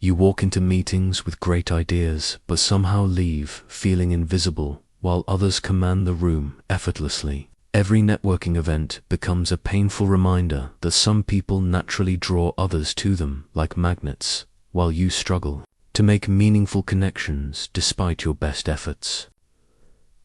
You walk into meetings with great ideas, but somehow leave feeling invisible, while others command the room effortlessly. Every networking event becomes a painful reminder that some people naturally draw others to them like magnets, while you struggle to make meaningful connections despite your best efforts.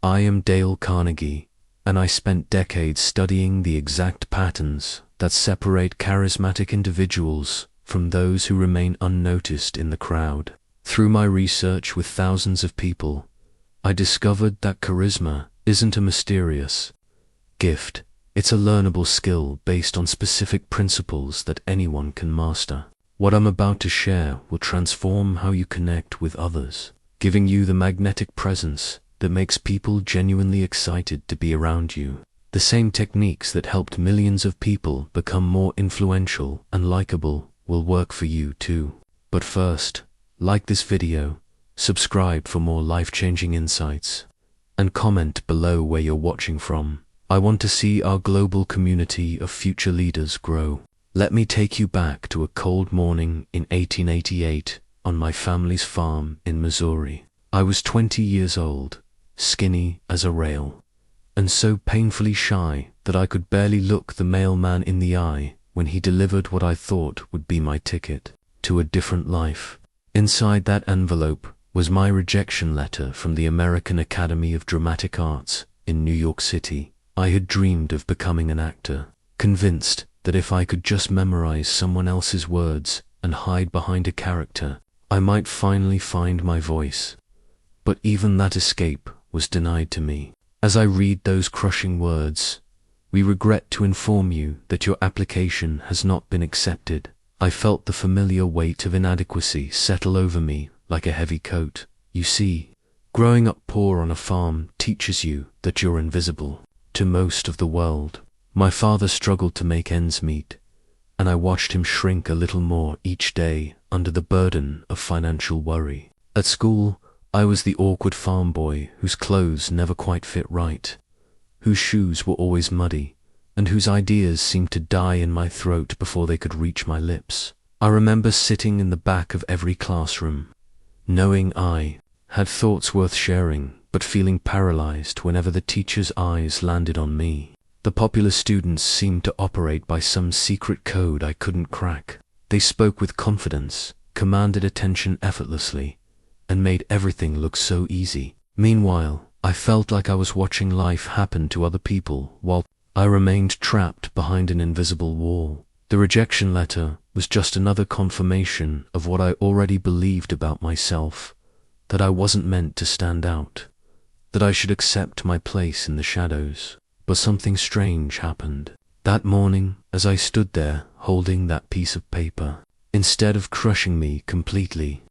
I am Dale Carnegie, and I spent decades studying the exact patterns that separate charismatic individuals from those who remain unnoticed in the crowd. Through my research with thousands of people, I discovered that charisma isn't a mysterious gift, it's a learnable skill based on specific principles that anyone can master. What I'm about to share will transform how you connect with others, giving you the magnetic presence that makes people genuinely excited to be around you. The same techniques that helped millions of people become more influential and likable will work for you too. But first, like this video, subscribe for more life-changing insights, and comment below where you're watching from. I want to see our global community of future leaders grow. Let me take you back to a cold morning in 1888 on my family's farm in Missouri. I was 20 years old, skinny as a rail, and so painfully shy that I could barely look the mailman in the eye when he delivered what I thought would be my ticket to a different life. Inside that envelope was my rejection letter from the American Academy of Dramatic Arts in New York City. I had dreamed of becoming an actor, convinced that if I could just memorize someone else's words and hide behind a character, I might finally find my voice. But even that escape was denied to me. As I read those crushing words, "We regret to inform you that your application has not been accepted," I felt the familiar weight of inadequacy settle over me like a heavy coat. You see, growing up poor on a farm teaches you that you're invisible to most of the world. My father struggled to make ends meet, and I watched him shrink a little more each day under the burden of financial worry. At school, I was the awkward farm boy whose clothes never quite fit right, whose shoes were always muddy, and whose ideas seemed to die in my throat before they could reach my lips. I remember sitting in the back of every classroom, knowing I had thoughts worth sharing, but feeling paralyzed whenever the teacher's eyes landed on me. The popular students seemed to operate by some secret code I couldn't crack. They spoke with confidence, commanded attention effortlessly, and made everything look so easy. Meanwhile, I felt like I was watching life happen to other people while I remained trapped behind an invisible wall. The rejection letter was just another confirmation of what I already believed about myself, that I wasn't meant to stand out, that I should accept my place in the shadows. But something strange happened. That morning, as I stood there holding that piece of paper, instead of crushing me completely,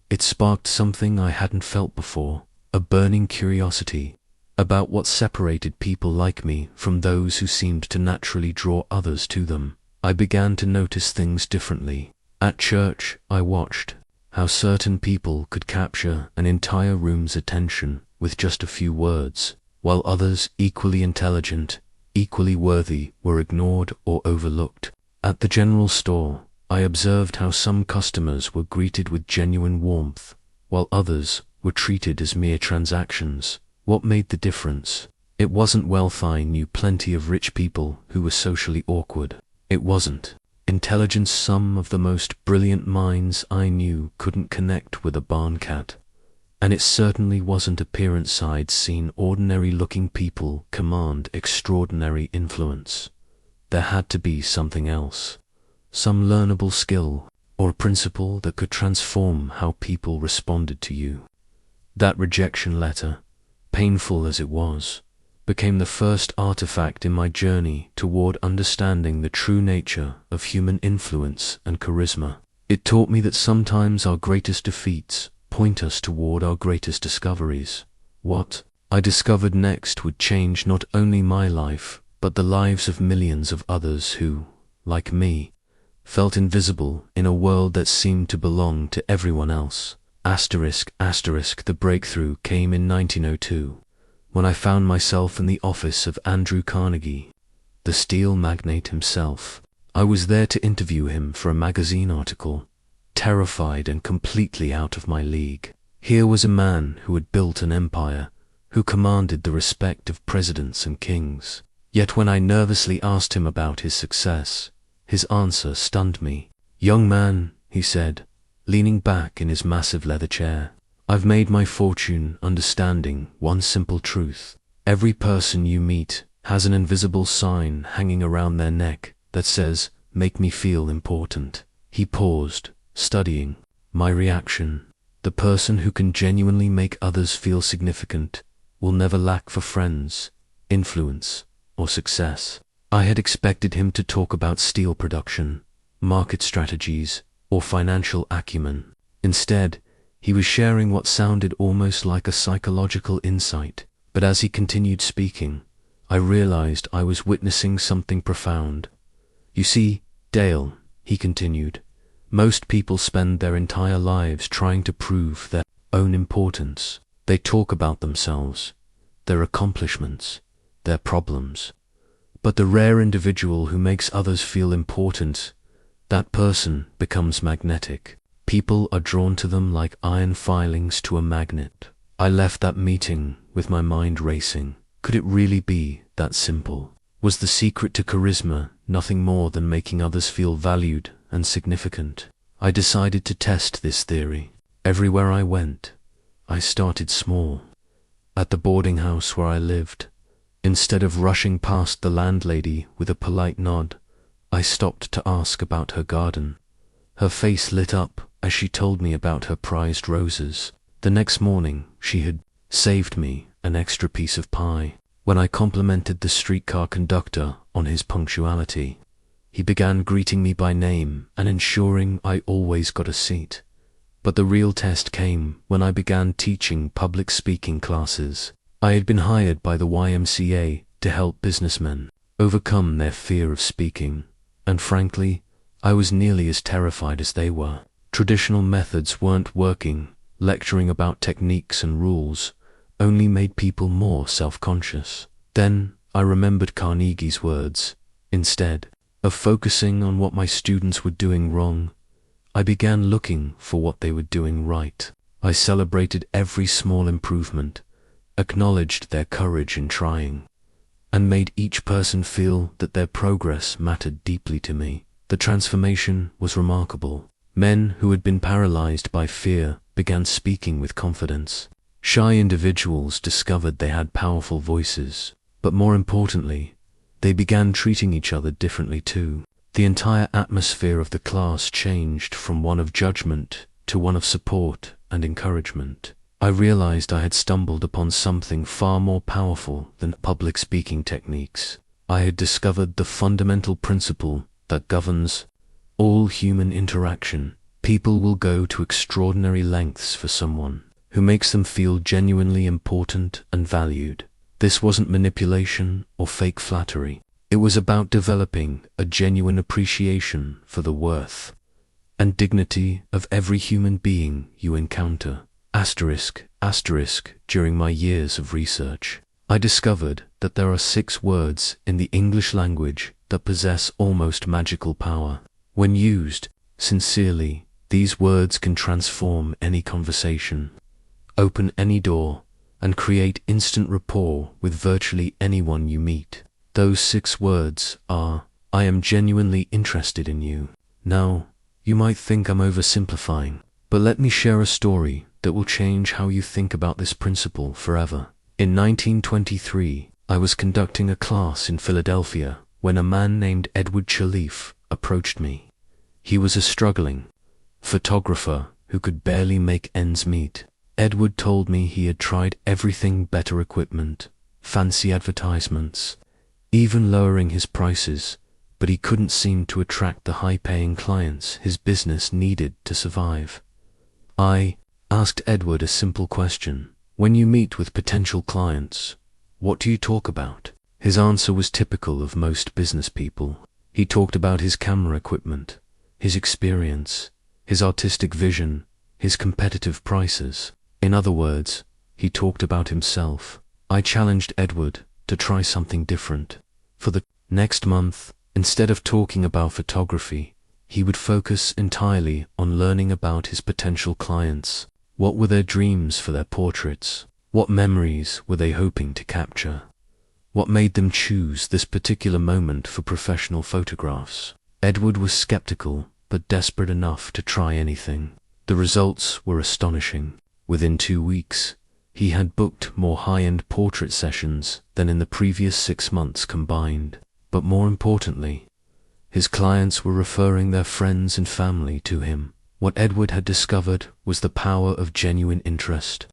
it sparked something I hadn't felt before, a burning curiosity about what separated people like me from those who seemed to naturally draw others to them. I began to notice things differently. At church, I watched how certain people could capture an entire room's attention with just a few words, while others, equally intelligent, equally worthy, were ignored or overlooked. At the general store, I observed how some customers were greeted with genuine warmth, while others were treated as mere transactions. What made the difference? It wasn't wealth. I knew plenty of rich people who were socially awkward. It wasn't intelligence. Some of the most brilliant minds I knew couldn't connect with a barn cat. And it certainly wasn't appearance. I'd seen ordinary-looking people command extraordinary influence. There had to be something else, some learnable skill or principle that could transform how people responded to you. That rejection letter, painful as it was, became the first artifact in my journey toward understanding the true nature of human influence and charisma. It taught me that sometimes our greatest defeats point us toward our greatest discoveries. What I discovered next would change not only my life, but the lives of millions of others who, like me, felt invisible in a world that seemed to belong to everyone else. The breakthrough came in 1902, when I found myself in the office of Andrew Carnegie, the steel magnate himself. I was there to interview him for a magazine article, terrified and completely out of my league. Here was a man who had built an empire, who commanded the respect of presidents and kings. Yet when I nervously asked him about his success, his answer stunned me. "Young man," he said, leaning back in his massive leather chair, "I've made my fortune understanding one simple truth. Every person you meet has an invisible sign hanging around their neck that says, 'Make me feel important.'" He paused, studying my reaction. The person who can genuinely make others feel significant will never lack for friends, influence, or success. I had expected him to talk about steel production, market strategies, or financial acumen. Instead, he was sharing what sounded almost like a psychological insight. But as he continued speaking, I realized I was witnessing something profound. "You see, Dale," he continued, "most people spend their entire lives trying to prove their own importance. They talk about themselves, their accomplishments, their problems. But the rare individual who makes others feel important, that person becomes magnetic. People are drawn to them like iron filings to a magnet." I left that meeting with my mind racing. Could it really be that simple? Was the secret to charisma nothing more than making others feel valued and significant? I decided to test this theory. Everywhere I went, I started small. At the boarding house where I lived, instead of rushing past the landlady with a polite nod, I stopped to ask about her garden. Her face lit up as she told me about her prized roses. The next morning, she had saved me an extra piece of pie. When I complimented the streetcar conductor on his punctuality, he began greeting me by name and ensuring I always got a seat. But the real test came when I began teaching public speaking classes. I had been hired by the YMCA to help businessmen overcome their fear of speaking, and frankly, I was nearly as terrified as they were. Traditional methods weren't working. Lecturing about techniques and rules only made people more self-conscious. Then I remembered Carnegie's words. Instead of focusing on what my students were doing wrong, I began looking for what they were doing right. I celebrated every small improvement, acknowledged their courage in trying, and made each person feel that their progress mattered deeply to me. The transformation was remarkable. Men who had been paralyzed by fear began speaking with confidence. Shy individuals discovered they had powerful voices, but more importantly, they began treating each other differently too. The entire atmosphere of the class changed from one of judgment to one of support and encouragement. I realized I had stumbled upon something far more powerful than public speaking techniques. I had discovered the fundamental principle that governs all human interaction. People will go to extraordinary lengths for someone who makes them feel genuinely important and valued. This wasn't manipulation or fake flattery. It was about developing a genuine appreciation for the worth and dignity of every human being you encounter. During my years of research, I discovered that there are 6 words in the English language that possess almost magical power. When used sincerely, these words can transform any conversation, open any door, and create instant rapport with virtually anyone you meet. Those 6 words are, "I am genuinely interested in you." Now, you might think I'm oversimplifying, but let me share a story that will change how you think about this principle forever. In 1923, I was conducting a class in Philadelphia when a man named Edward Chalif approached me. He was a struggling photographer who could barely make ends meet. Edward told me he had tried everything: better equipment, fancy advertisements, even lowering his prices, but he couldn't seem to attract the high-paying clients his business needed to survive. I asked Edward a simple question. "When you meet with potential clients, what do you talk about?" His answer was typical of most business people. He talked about his camera equipment, his experience, his artistic vision, his competitive prices. In other words, he talked about himself. I challenged Edward to try something different. For the next month, instead of talking about photography, He would focus entirely on learning about his potential clients. What were their dreams for their portraits? What memories were they hoping to capture? What made them choose this particular moment for professional photographs? Edward was skeptical, but desperate enough to try anything. The results were astonishing. Within 2 weeks, he had booked more high-end portrait sessions than in the previous 6 months combined. But more importantly, his clients were referring their friends and family to him. What Edward had discovered was the power of genuine interest.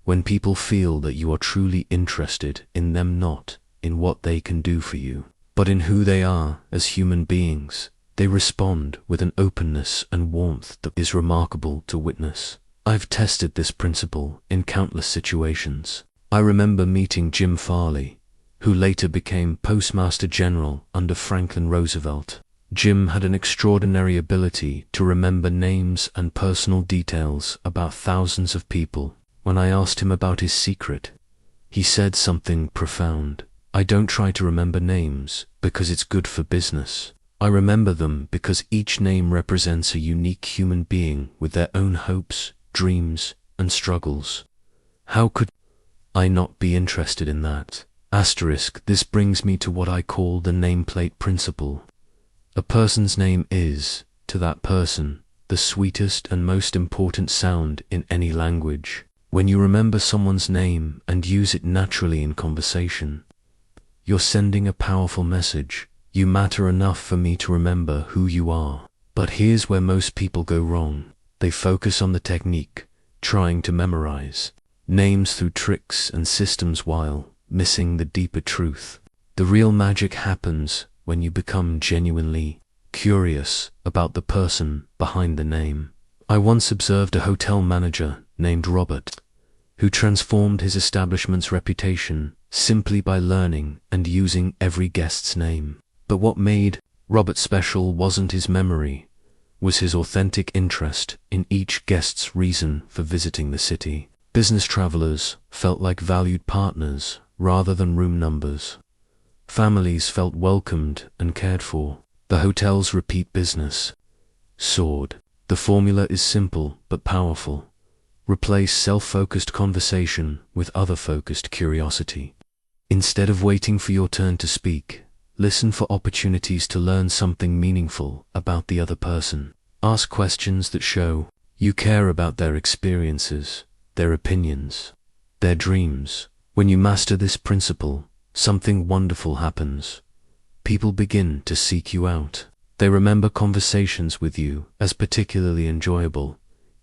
When people feel that you are truly interested in them, not in what they can do for you, but in who they are as human beings, they respond with an openness and warmth that is remarkable to witness. I've tested this principle in countless situations. I remember meeting Jim Farley, who later became Postmaster General under Franklin Roosevelt. Jim had an extraordinary ability to remember names and personal details about thousands of people. When I asked him about his secret, he said something profound. I don't try to remember names because it's good for business. I remember them because each name represents a unique human being with their own hopes, dreams, and struggles. How could I not be interested in that? This brings me to what I call the nameplate principle. A person's name is, to that person, the sweetest and most important sound in any language. When you remember someone's name and use it naturally in conversation, you're sending a powerful message. You matter enough for me to remember who you are. But here's where most people go wrong. They focus on the technique, trying to memorize names through tricks and systems while missing the deeper truth. The real magic happens when you become genuinely curious about the person behind the name. I once observed a hotel manager named Robert, who transformed his establishment's reputation simply by learning and using every guest's name. But what made Robert special wasn't his memory, was his authentic interest in each guest's reason for visiting the city. Business travelers felt like valued partners rather than room numbers. Families felt welcomed and cared for. The hotel's repeat business soared. The formula is simple but powerful. Replace self-focused conversation with other-focused curiosity. Instead of waiting for your turn to speak, listen for opportunities to learn something meaningful about the other person. Ask questions that show you care about their experiences, their opinions, their dreams. When you master this principle, something wonderful happens. People begin to seek you out. They remember conversations with you as particularly enjoyable,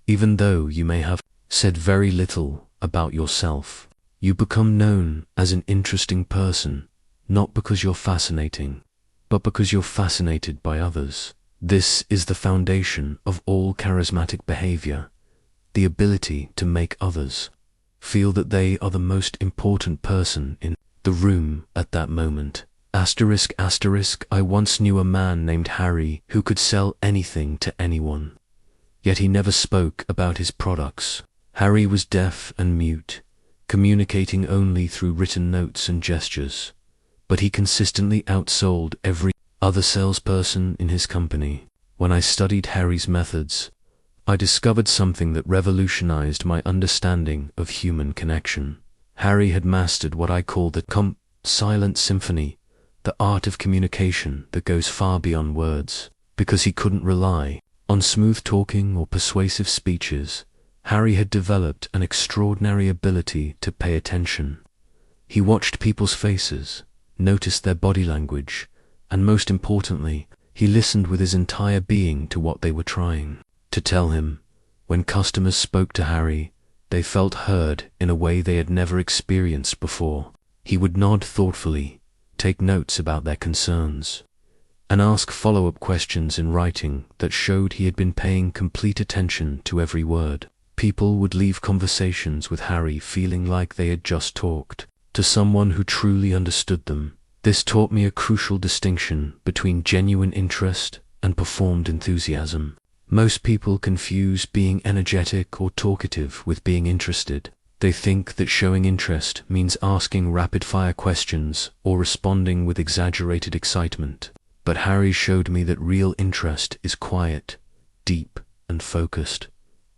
even though you may have said very little about yourself. You become known as an interesting person, not because you're fascinating, but because you're fascinated by others. This is the foundation of all charismatic behavior, the ability to make others feel that they are the most important person in the room at that moment. I once knew a man named Harry who could sell anything to anyone, yet he never spoke about his products. Harry was deaf and mute, communicating only through written notes and gestures, but he consistently outsold every other salesperson in his company. When I studied Harry's methods, I discovered something that revolutionized my understanding of human connection. Harry had mastered what I call the silent symphony, the art of communication that goes far beyond words. Because he couldn't rely on smooth talking or persuasive speeches, Harry had developed an extraordinary ability to pay attention. He watched people's faces, noticed their body language, and most importantly, he listened with his entire being to what they were trying to tell him. When customers spoke to Harry, they felt heard in a way they had never experienced before. He would nod thoughtfully, take notes about their concerns, and ask follow-up questions in writing that showed he had been paying complete attention to every word. People would leave conversations with Harry feeling like they had just talked to someone who truly understood them. This taught me a crucial distinction between genuine interest and performed enthusiasm. Most people confuse being energetic or talkative with being interested. They think that showing interest means asking rapid-fire questions or responding with exaggerated excitement. But Harry showed me that real interest is quiet, deep, and focused,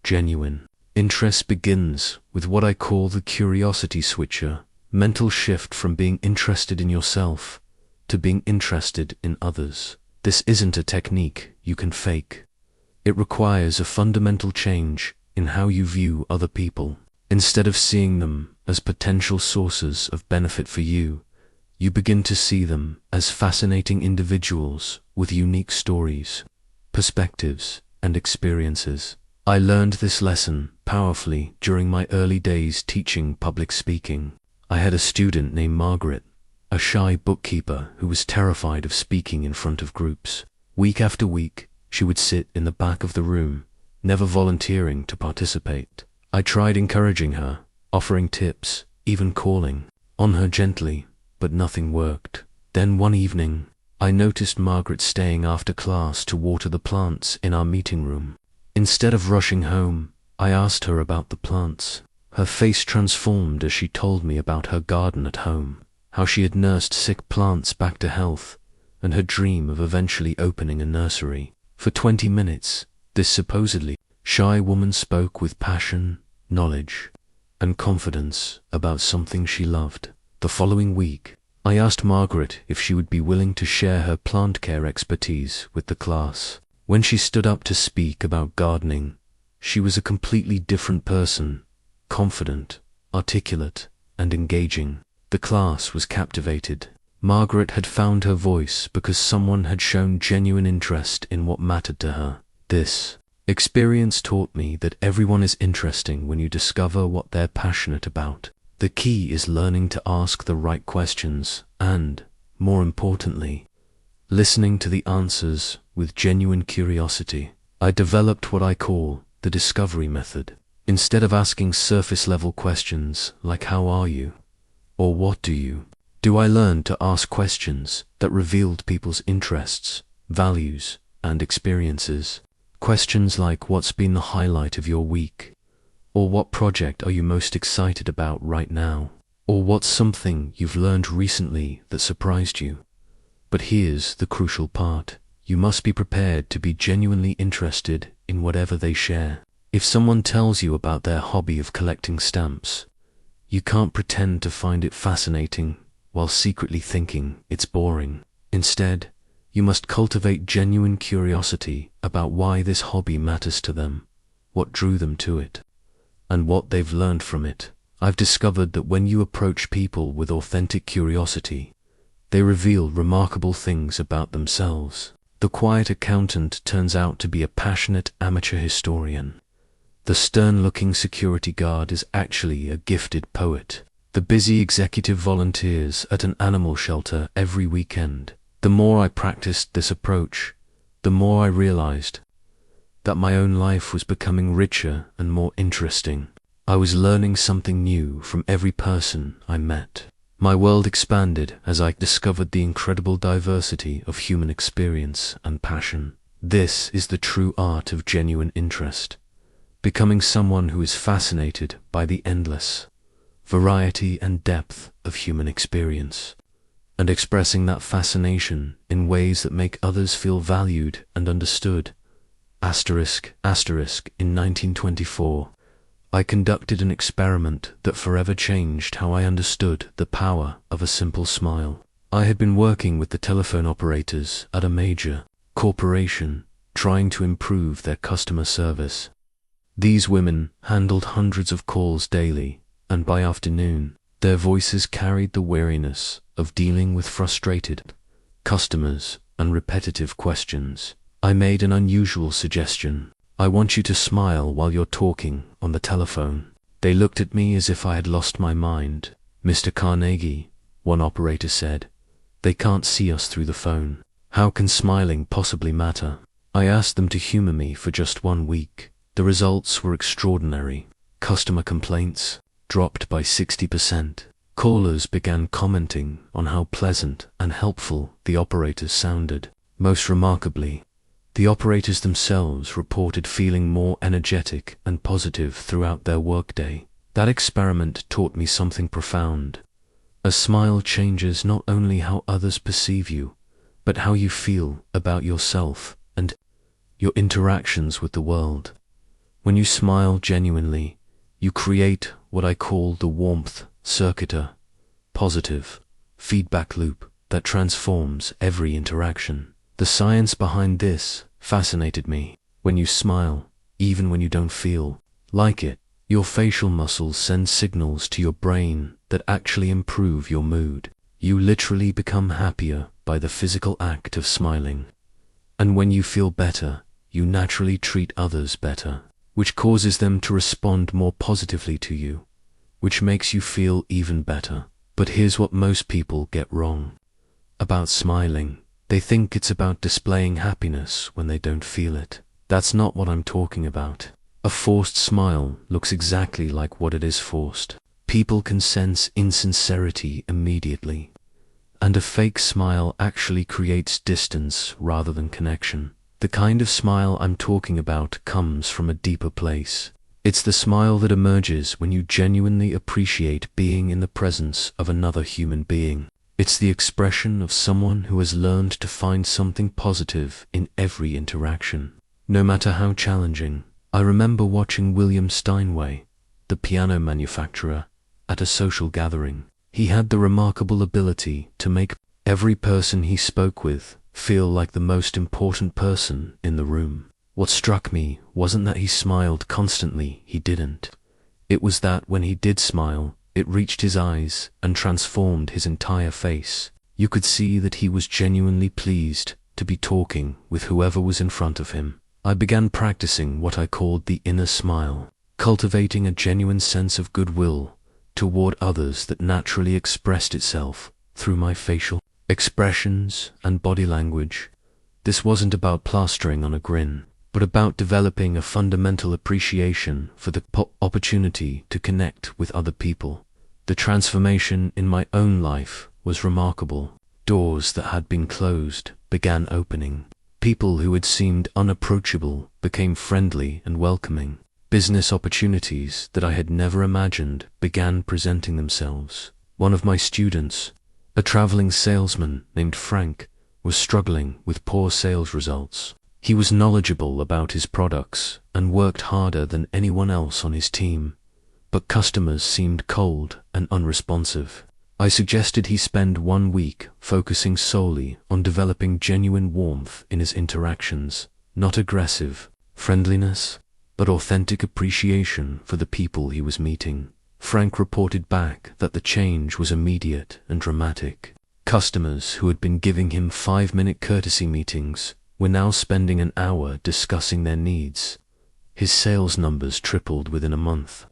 genuine. Interest begins with what I call the curiosity switcher, mental shift from being interested in yourself to being interested in others. This isn't a technique you can fake. It requires a fundamental change in how you view other people. Instead of seeing them as potential sources of benefit for you, you begin to see them as fascinating individuals with unique stories, perspectives, and experiences. I learned this lesson powerfully during my early days teaching public speaking. I had a student named Margaret, a shy bookkeeper who was terrified of speaking in front of groups. Week after week, she would sit in the back of the room, never volunteering to participate. I tried encouraging her, offering tips, even calling on her gently, but nothing worked. Then one evening, I noticed Margaret staying after class to water the plants in our meeting room. Instead of rushing home, I asked her about the plants. Her face transformed as she told me about her garden at home, how she had nursed sick plants back to health, and her dream of eventually opening a nursery. For 20 minutes, this supposedly shy woman spoke with passion, knowledge, and confidence about something she loved. The following week, I asked Margaret if she would be willing to share her plant care expertise with the class. When she stood up to speak about gardening, she was a completely different person, confident, articulate, and engaging. The class was captivated. Margaret had found her voice because someone had shown genuine interest in what mattered to her. This experience taught me that everyone is interesting when you discover what they're passionate about. The key is learning to ask the right questions and, more importantly, listening to the answers with genuine curiosity. I developed what I call the discovery method. Instead of asking surface-level questions like "How are you?" or "What do?" I learned to ask questions that revealed people's interests, values, and experiences. Questions like "What's been the highlight of your week?" or "What project are you most excited about right now?" or "What's something you've learned recently that surprised you?" But here's the crucial part. You must be prepared to be genuinely interested in whatever they share. If someone tells you about their hobby of collecting stamps, you can't pretend to find it fascinating while secretly thinking it's boring. Instead, you must cultivate genuine curiosity about why this hobby matters to them, what drew them to it, and what they've learned from it. I've discovered that when you approach people with authentic curiosity, they reveal remarkable things about themselves. The quiet accountant turns out to be a passionate amateur historian. The stern-looking security guard is actually a gifted poet. The busy executive volunteers at an animal shelter every weekend. The more I practiced this approach, the more I realized that my own life was becoming richer and more interesting. I was learning something new from every person I met. My world expanded as I discovered the incredible diversity of human experience and passion. This is the true art of genuine interest, becoming someone who is fascinated by the endless variety and depth of human experience, and expressing that fascination in ways that make others feel valued and understood. In 1924, I conducted an experiment that forever changed how I understood the power of a simple smile. I had been working with the telephone operators at a major corporation, trying to improve their customer service. These women handled hundreds of calls daily, and by afternoon, their voices carried the weariness of dealing with frustrated customers and repetitive questions. I made an unusual suggestion. "I want you to smile while you're talking on the telephone." They looked at me as if I had lost my mind. "Mr. Carnegie," one operator said, "they can't see us through the phone. How can smiling possibly matter?" I asked them to humor me for just 1 week. The results were extraordinary. Customer complaints dropped by 60%. Callers began commenting on how pleasant and helpful the operators sounded. Most remarkably, the operators themselves reported feeling more energetic and positive throughout their workday. That experiment taught me something profound. A smile changes not only how others perceive you, but how you feel about yourself and your interactions with the world. When you smile genuinely, you create what I call the warmth circuit, a positive feedback loop that transforms every interaction. The science behind this fascinated me. When you smile, even when you don't feel like it, your facial muscles send signals to your brain that actually improve your mood. You literally become happier by the physical act of smiling. And when you feel better, you naturally treat others better, which causes them to respond more positively to you, which makes you feel even better. But here's what most people get wrong about smiling. They think it's about displaying happiness when they don't feel it. That's not what I'm talking about. A forced smile looks exactly like what it is forced. People can sense insincerity immediately. And a fake smile actually creates distance rather than connection. The kind of smile I'm talking about comes from a deeper place. It's the smile that emerges when you genuinely appreciate being in the presence of another human being. It's the expression of someone who has learned to find something positive in every interaction, no matter how challenging. I remember watching William Steinway, the piano manufacturer, at a social gathering. He had the remarkable ability to make every person he spoke with feel like the most important person in the room. What struck me wasn't that he smiled constantly, he didn't. It was that when he did smile, it reached his eyes and transformed his entire face. You could see that he was genuinely pleased to be talking with whoever was in front of him. I began practicing what I called the inner smile, cultivating a genuine sense of goodwill toward others that naturally expressed itself through my facial expressions and body language. This wasn't about plastering on a grin, but about developing a fundamental appreciation for the opportunity to connect with other people. The transformation in my own life was remarkable. Doors that had been closed began opening. People who had seemed unapproachable became friendly and welcoming. Business opportunities that I had never imagined began presenting themselves. One of my students, a traveling salesman named Frank, was struggling with poor sales results. He was knowledgeable about his products and worked harder than anyone else on his team, but customers seemed cold and unresponsive. I suggested he spend 1 week focusing solely on developing genuine warmth in his interactions, not aggressive friendliness, but authentic appreciation for the people he was meeting. Frank reported back that the change was immediate and dramatic. Customers who had been giving him 5-minute courtesy meetings were now spending an hour discussing their needs. His sales numbers tripled within a month.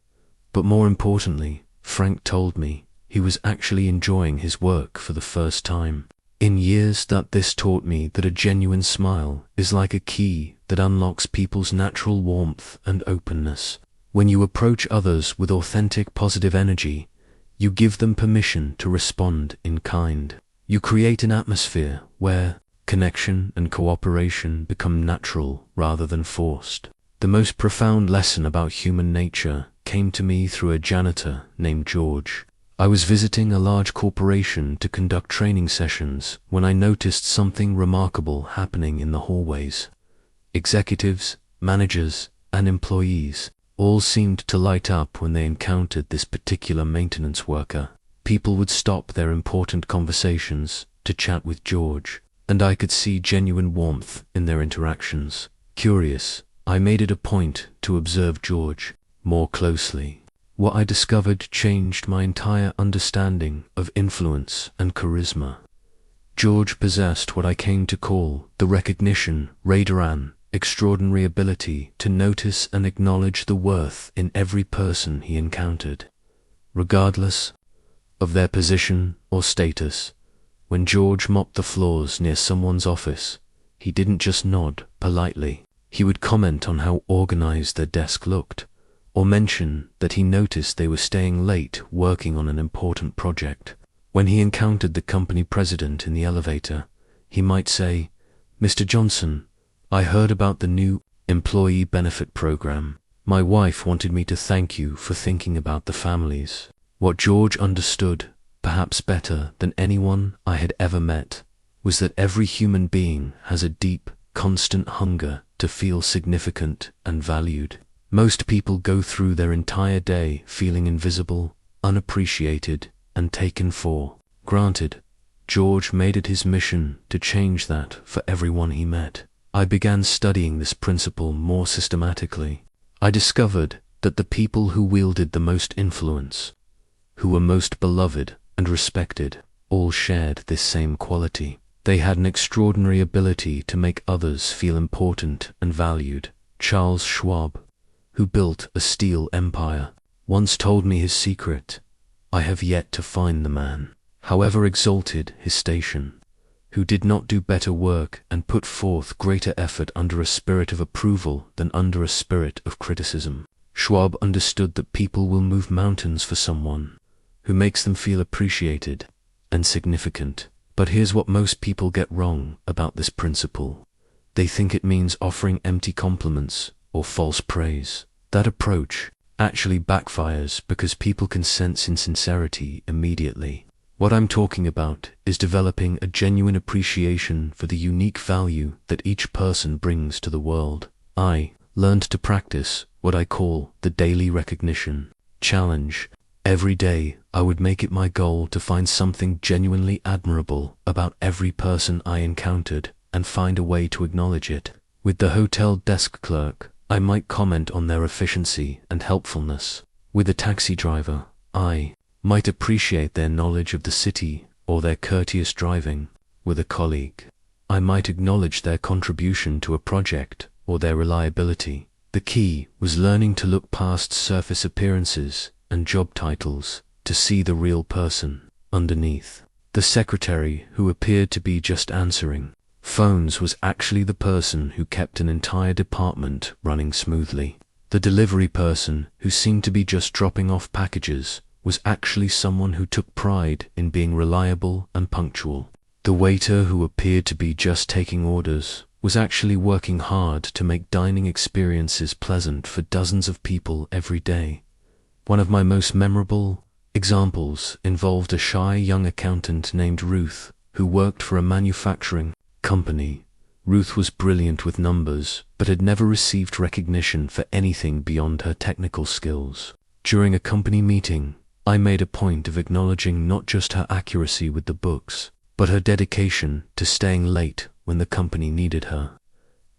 But more importantly, Frank told me he was actually enjoying his work for the first time in years. That this taught me that a genuine smile is like a key that unlocks people's natural warmth and openness. When you approach others with authentic positive energy, you give them permission to respond in kind. You create an atmosphere where connection and cooperation become natural rather than forced. The most profound lesson about human nature came to me through a janitor named George. I was visiting a large corporation to conduct training sessions when I noticed something remarkable happening in the hallways. Executives, managers, and employees all seemed to light up when they encountered this particular maintenance worker. People would stop their important conversations to chat with George, and I could see genuine warmth in their interactions. Curious, I made it a point to observe George more closely. What I discovered changed my entire understanding of influence and charisma. George possessed what I came to call the recognition radar, extraordinary ability to notice and acknowledge the worth in every person he encountered, regardless of their position or status. When George mopped the floors near someone's office, he didn't just nod politely. He would comment on how organized their desk looked, or mention that he noticed they were staying late working on an important project. When he encountered the company president in the elevator, he might say, "Mr. Johnson, I heard about the new employee benefit program. My wife wanted me to thank you for thinking about the families." What George understood, perhaps better than anyone I had ever met, was that every human being has a deep, constant hunger to feel significant and valued. Most people go through their entire day feeling invisible, unappreciated, and taken for granted. George made it his mission to change that for everyone he met. I began studying this principle more systematically. I discovered that the people who wielded the most influence, who were most beloved and respected, all shared this same quality. They had an extraordinary ability to make others feel important and valued. Charles Schwab, who built a steel empire, once told me his secret. I have yet to find the man, however exalted his station, who did not do better work and put forth greater effort under a spirit of approval than under a spirit of criticism. Schwab understood that people will move mountains for someone who makes them feel appreciated and significant. But here's what most people get wrong about this principle. They think it means offering empty compliments or false praise. That approach actually backfires because people can sense insincerity immediately. What I'm talking about is developing a genuine appreciation for the unique value that each person brings to the world. I learned to practice what I call the daily recognition challenge. Every day, I would make it my goal to find something genuinely admirable about every person I encountered and find a way to acknowledge it. With the hotel desk clerk, I might comment on their efficiency and helpfulness. With a taxi driver, I might appreciate their knowledge of the city or their courteous driving. With a colleague, I might acknowledge their contribution to a project or their reliability. The key was learning to look past surface appearances and job titles to see the real person underneath. The secretary who appeared to be just answering phones was actually the person who kept an entire department running smoothly. The delivery person who seemed to be just dropping off packages was actually someone who took pride in being reliable and punctual. The waiter who appeared to be just taking orders was actually working hard to make dining experiences pleasant for dozens of people every day. One of my most memorable examples involved a shy young accountant named Ruth, who worked for a manufacturing company. Ruth was brilliant with numbers, but had never received recognition for anything beyond her technical skills. During a company meeting, I made a point of acknowledging not just her accuracy with the books, but her dedication to staying late when the company needed her,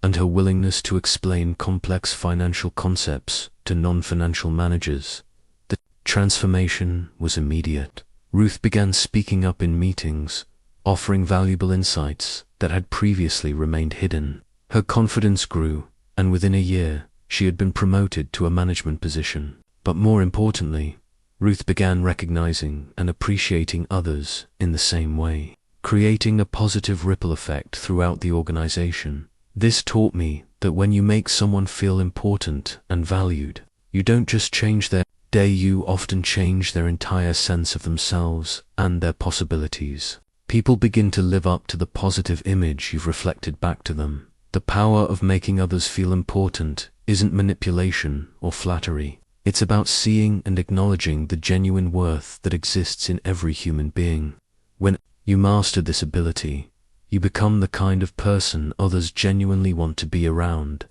and her willingness to explain complex financial concepts to non-financial managers. The transformation was immediate. Ruth began speaking up in meetings, offering valuable insights that had previously remained hidden. Her confidence grew, and within a year, she had been promoted to a management position. But more importantly, Ruth began recognizing and appreciating others in the same way, creating a positive ripple effect throughout the organization. This taught me that when you make someone feel important and valued, you don't just change their day, you often change their entire sense of themselves and their possibilities. People begin to live up to the positive image you've reflected back to them. The power of making others feel important isn't manipulation or flattery. It's about seeing and acknowledging the genuine worth that exists in every human being. When you master this ability, you become the kind of person others genuinely want to be around,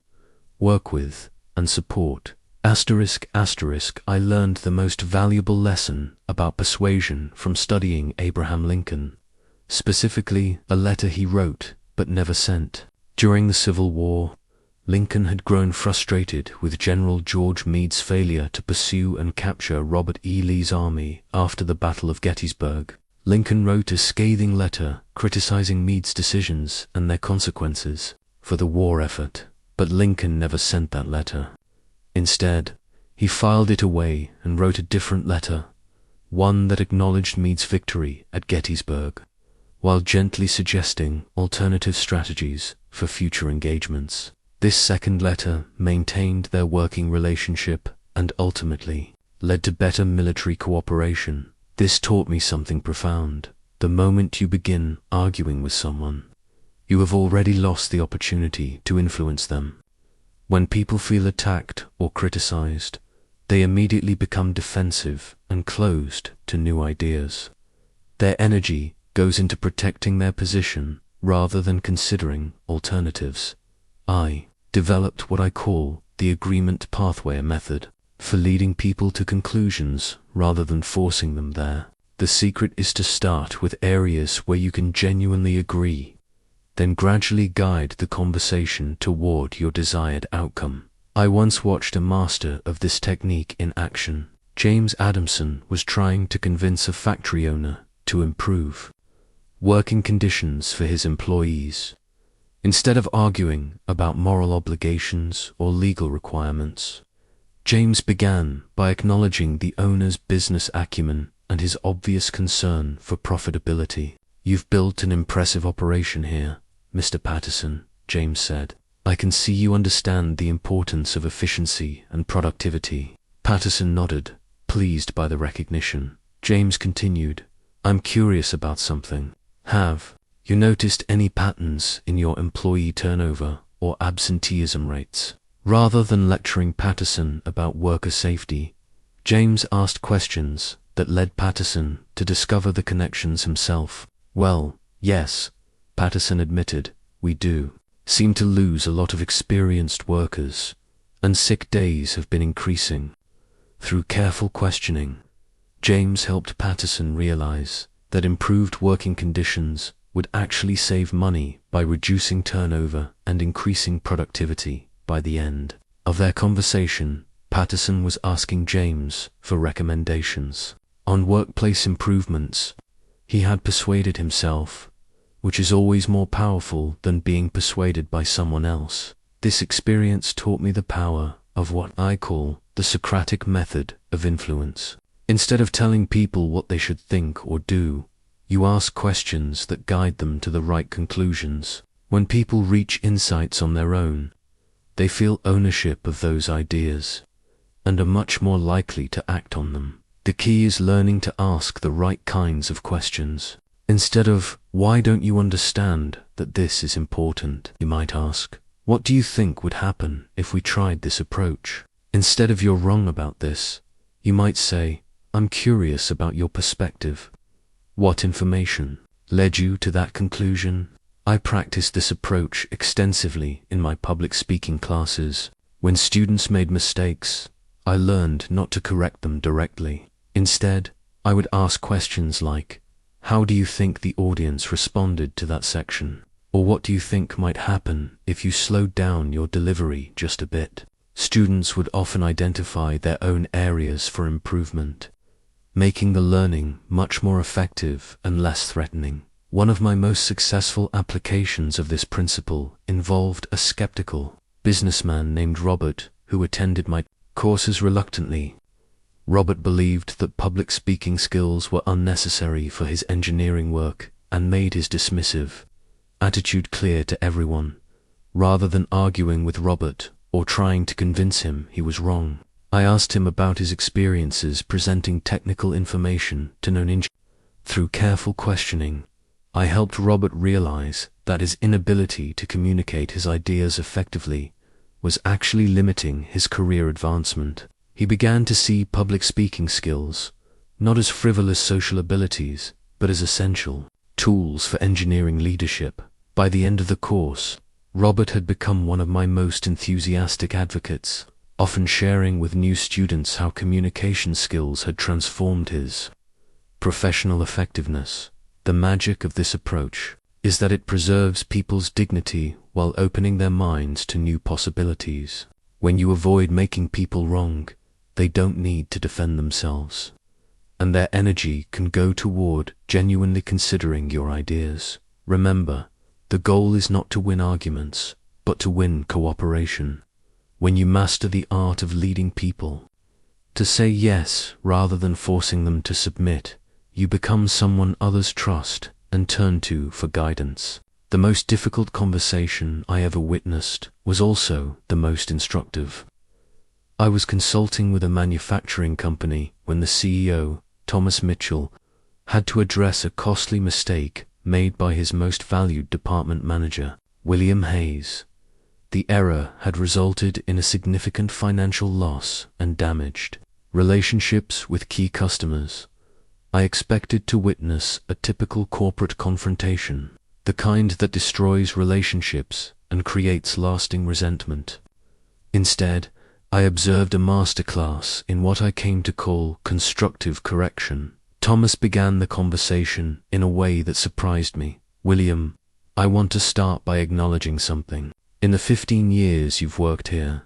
work with, and support. I learned the most valuable lesson about persuasion from studying Abraham Lincoln, specifically a letter he wrote but never sent. During the Civil War, Lincoln had grown frustrated with General George Meade's failure to pursue and capture Robert E. Lee's army after the Battle of Gettysburg. Lincoln wrote a scathing letter criticizing Meade's decisions and their consequences for the war effort, but Lincoln never sent that letter. Instead, he filed it away and wrote a different letter, one that acknowledged Meade's victory at Gettysburg, while gently suggesting alternative strategies for future engagements. This second letter maintained their working relationship and ultimately led to better military cooperation. This taught me something profound. The moment you begin arguing with someone, you have already lost the opportunity to influence them. When people feel attacked or criticized, they immediately become defensive and closed to new ideas. Their energy goes into protecting their position rather than considering alternatives. I developed what I call the agreement pathway method for leading people to conclusions rather than forcing them there. The secret is to start with areas where you can genuinely agree, then gradually guide the conversation toward your desired outcome. I once watched a master of this technique in action. James Adamson was trying to convince a factory owner to improve working conditions for his employees. Instead of arguing about moral obligations or legal requirements, James began by acknowledging the owner's business acumen and his obvious concern for profitability. "You've built an impressive operation here, Mr. Patterson," James said. "I can see you understand the importance of efficiency and productivity." Patterson nodded, pleased by the recognition. James continued, "I'm curious about something. Have you noticed any patterns in your employee turnover or absenteeism rates?" Rather than lecturing Patterson about worker safety, James asked questions that led Patterson to discover the connections himself. "Well, yes," Patterson admitted, "we do seem to lose a lot of experienced workers, and sick days have been increasing." Through careful questioning, James helped Patterson realize that improved working conditions would actually save money by reducing turnover and increasing productivity. By the end of their conversation, Patterson was asking James for recommendations on workplace improvements. He had persuaded himself, which is always more powerful than being persuaded by someone else. This experience taught me the power of what I call the Socratic method of influence. Instead of telling people what they should think or do, you ask questions that guide them to the right conclusions. When people reach insights on their own, they feel ownership of those ideas and are much more likely to act on them. The key is learning to ask the right kinds of questions. Instead of, "Why don't you understand that this is important?" you might ask, "What do you think would happen if we tried this approach?" Instead of, "You're wrong about this," you might say, "I'm curious about your perspective. What information led you to that conclusion?" I practiced this approach extensively in my public speaking classes. When students made mistakes, I learned not to correct them directly. Instead, I would ask questions like, "How do you think the audience responded to that section?" Or, "What do you think might happen if you slowed down your delivery just a bit?" Students would often identify their own areas for improvement, making the learning much more effective and less threatening. One of my most successful applications of this principle involved a skeptical businessman named Robert who attended my courses reluctantly. Robert believed that public speaking skills were unnecessary for his engineering work and made his dismissive attitude clear to everyone. Rather than arguing with Robert or trying to convince him he was wrong, I asked him about his experiences presenting technical information to non-engineers. Through careful questioning, I helped Robert realize that his inability to communicate his ideas effectively was actually limiting his career advancement. He began to see public speaking skills not as frivolous social abilities, but as essential tools for engineering leadership. By the end of the course, Robert had become one of my most enthusiastic advocates, often sharing with new students how communication skills had transformed his professional effectiveness. The magic of this approach is that it preserves people's dignity while opening their minds to new possibilities. When you avoid making people wrong, they don't need to defend themselves, and their energy can go toward genuinely considering your ideas. Remember, the goal is not to win arguments, but to win cooperation. When you master the art of leading people to say yes rather than forcing them to submit, you become someone others trust and turn to for guidance. The most difficult conversation I ever witnessed was also the most instructive. I was consulting with a manufacturing company when the CEO, Thomas Mitchell, had to address a costly mistake made by his most valued department manager, William Hayes. The error had resulted in a significant financial loss and damaged relationships with key customers. I expected to witness a typical corporate confrontation, the kind that destroys relationships and creates lasting resentment. Instead, I observed a masterclass in what I came to call constructive correction. Thomas began the conversation in a way that surprised me. "William, I want to start by acknowledging something. In the 15 years you've worked here,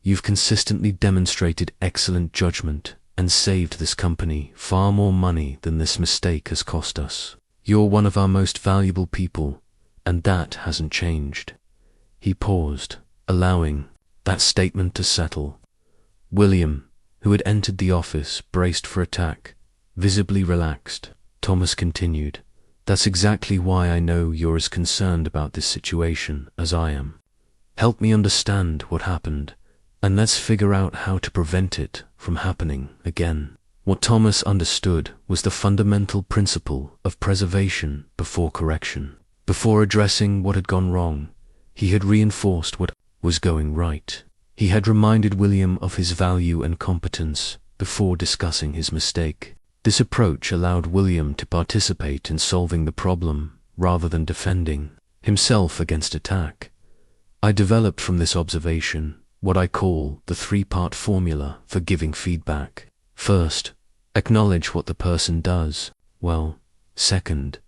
you've consistently demonstrated excellent judgment and saved this company far more money than this mistake has cost us. You're one of our most valuable people, and that hasn't changed." He paused, allowing that statement to settle. William, who had entered the office braced for attack, visibly relaxed. Thomas continued, "That's exactly why I know you're as concerned about this situation as I am. Help me understand what happened, and let's figure out how to prevent it from happening again." What Thomas understood was the fundamental principle of preservation before correction. Before addressing what had gone wrong, he had reinforced what was going right. He had reminded William of his value and competence before discussing his mistake. This approach allowed William to participate in solving the problem rather than defending himself against attack. I developed from this observation what I call the 3-part formula for giving feedback. First, acknowledge what the person does well. Second,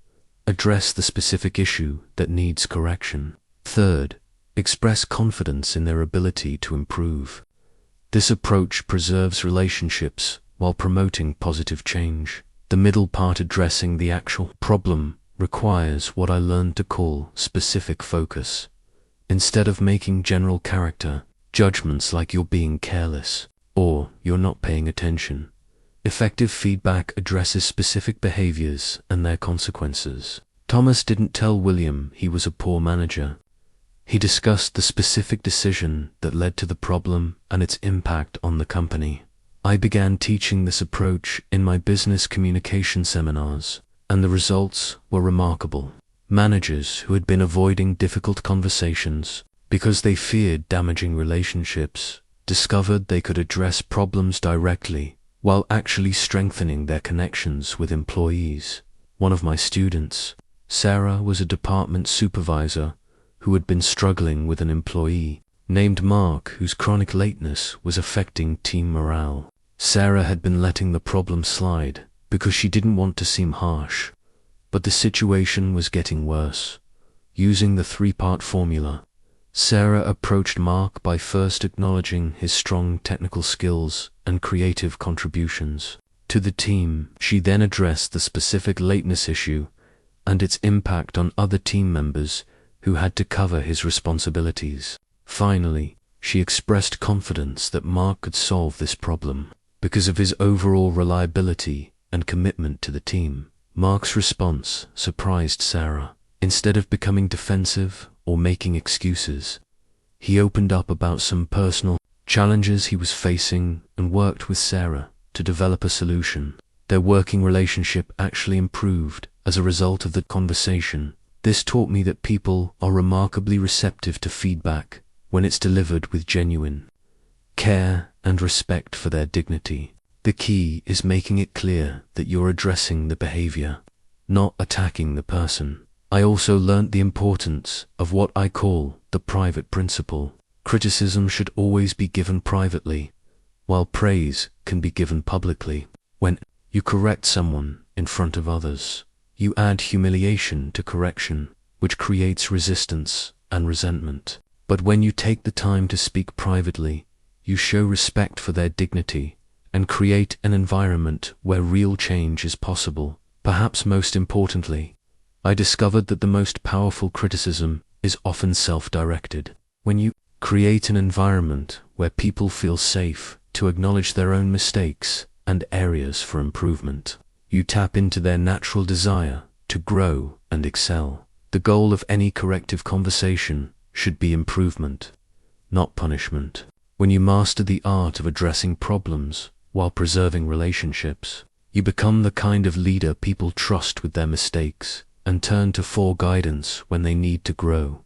address the specific issue that needs correction. Third, express confidence in their ability to improve. This approach preserves relationships while promoting positive change. The middle part, addressing the actual problem, requires what I learned to call specific focus. Instead of making general character judgments like "you're being careless" or "you're not paying attention," effective feedback addresses specific behaviors and their consequences. Thomas didn't tell William he was a poor manager. He discussed the specific decision that led to the problem and its impact on the company. I began teaching this approach in my business communication seminars, and the results were remarkable. Managers who had been avoiding difficult conversations because they feared damaging relationships discovered they could address problems directly while actually strengthening their connections with employees. One of my students, Sarah, was a department supervisor who had been struggling with an employee named Mark, whose chronic lateness was affecting team morale. Sarah had been letting the problem slide because she didn't want to seem harsh, but the situation was getting worse. Using the 3-part formula, Sarah approached Mark by first acknowledging his strong technical skills and creative contributions to the team. She then addressed the specific lateness issue and its impact on other team members who had to cover his responsibilities. Finally, she expressed confidence that Mark could solve this problem because of his overall reliability and commitment to the team. Mark's response surprised Sarah. Instead of becoming defensive or making excuses, he opened up about some personal challenges he was facing and worked with Sarah to develop a solution. Their working relationship actually improved as a result of the conversation. This taught me that people are remarkably receptive to feedback when it's delivered with genuine care and respect for their dignity. The key is making it clear that you're addressing the behavior, not attacking the person. I also learnt the importance of what I call the private principle. Criticism should always be given privately, while praise can be given publicly. When you correct someone in front of others, you add humiliation to correction, which creates resistance and resentment. But when you take the time to speak privately, you show respect for their dignity and create an environment where real change is possible. Perhaps most importantly, I discovered that the most powerful criticism is often self-directed. When you create an environment where people feel safe to acknowledge their own mistakes and areas for improvement, you tap into their natural desire to grow and excel. The goal of any corrective conversation should be improvement, not punishment. When you master the art of addressing problems while preserving relationships, you become the kind of leader people trust with their mistakes and turn to for guidance when they need to grow.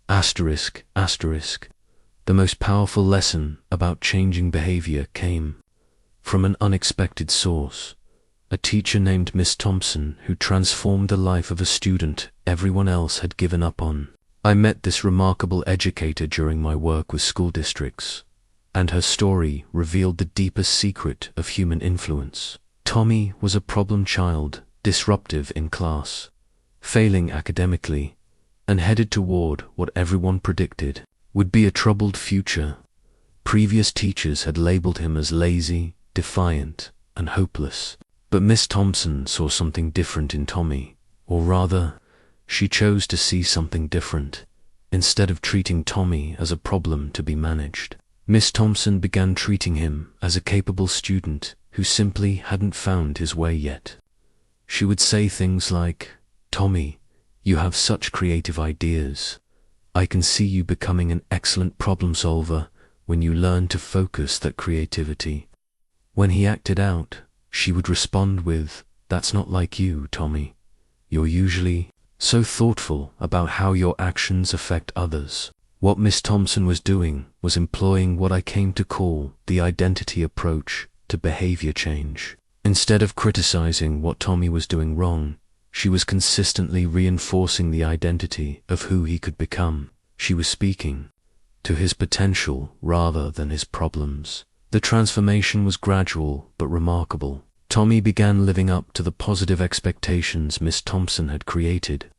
Asterisk. The most powerful lesson about changing behavior came from an unexpected source. a teacher named Miss Thompson who transformed the life of a student everyone else had given up on. I met this remarkable educator during my work with school districts, and her story revealed the deepest secret of human influence. Tommy was a problem child, disruptive in class, failing academically, and headed toward what everyone predicted would be a troubled future. Previous teachers had labeled him as lazy, defiant, and hopeless. But Miss Thompson saw something different in Tommy, or rather, she chose to see something different. Instead of treating Tommy as a problem to be managed, Miss Thompson began treating him as a capable student who simply hadn't found his way yet. She would say things like, "Tommy, you have such creative ideas. I can see you becoming an excellent problem solver when you learn to focus that creativity." When he acted out, she would respond with, "That's not like you, Tommy. You're usually so thoughtful about how your actions affect others." What Miss Thompson was doing was employing what I came to call the identity approach to behavior change. Instead of criticizing what Tommy was doing wrong, she was consistently reinforcing the identity of who he could become. She was speaking to his potential rather than his problems. The transformation was gradual but remarkable. Tommy began living up to the positive expectations Miss Thompson had created.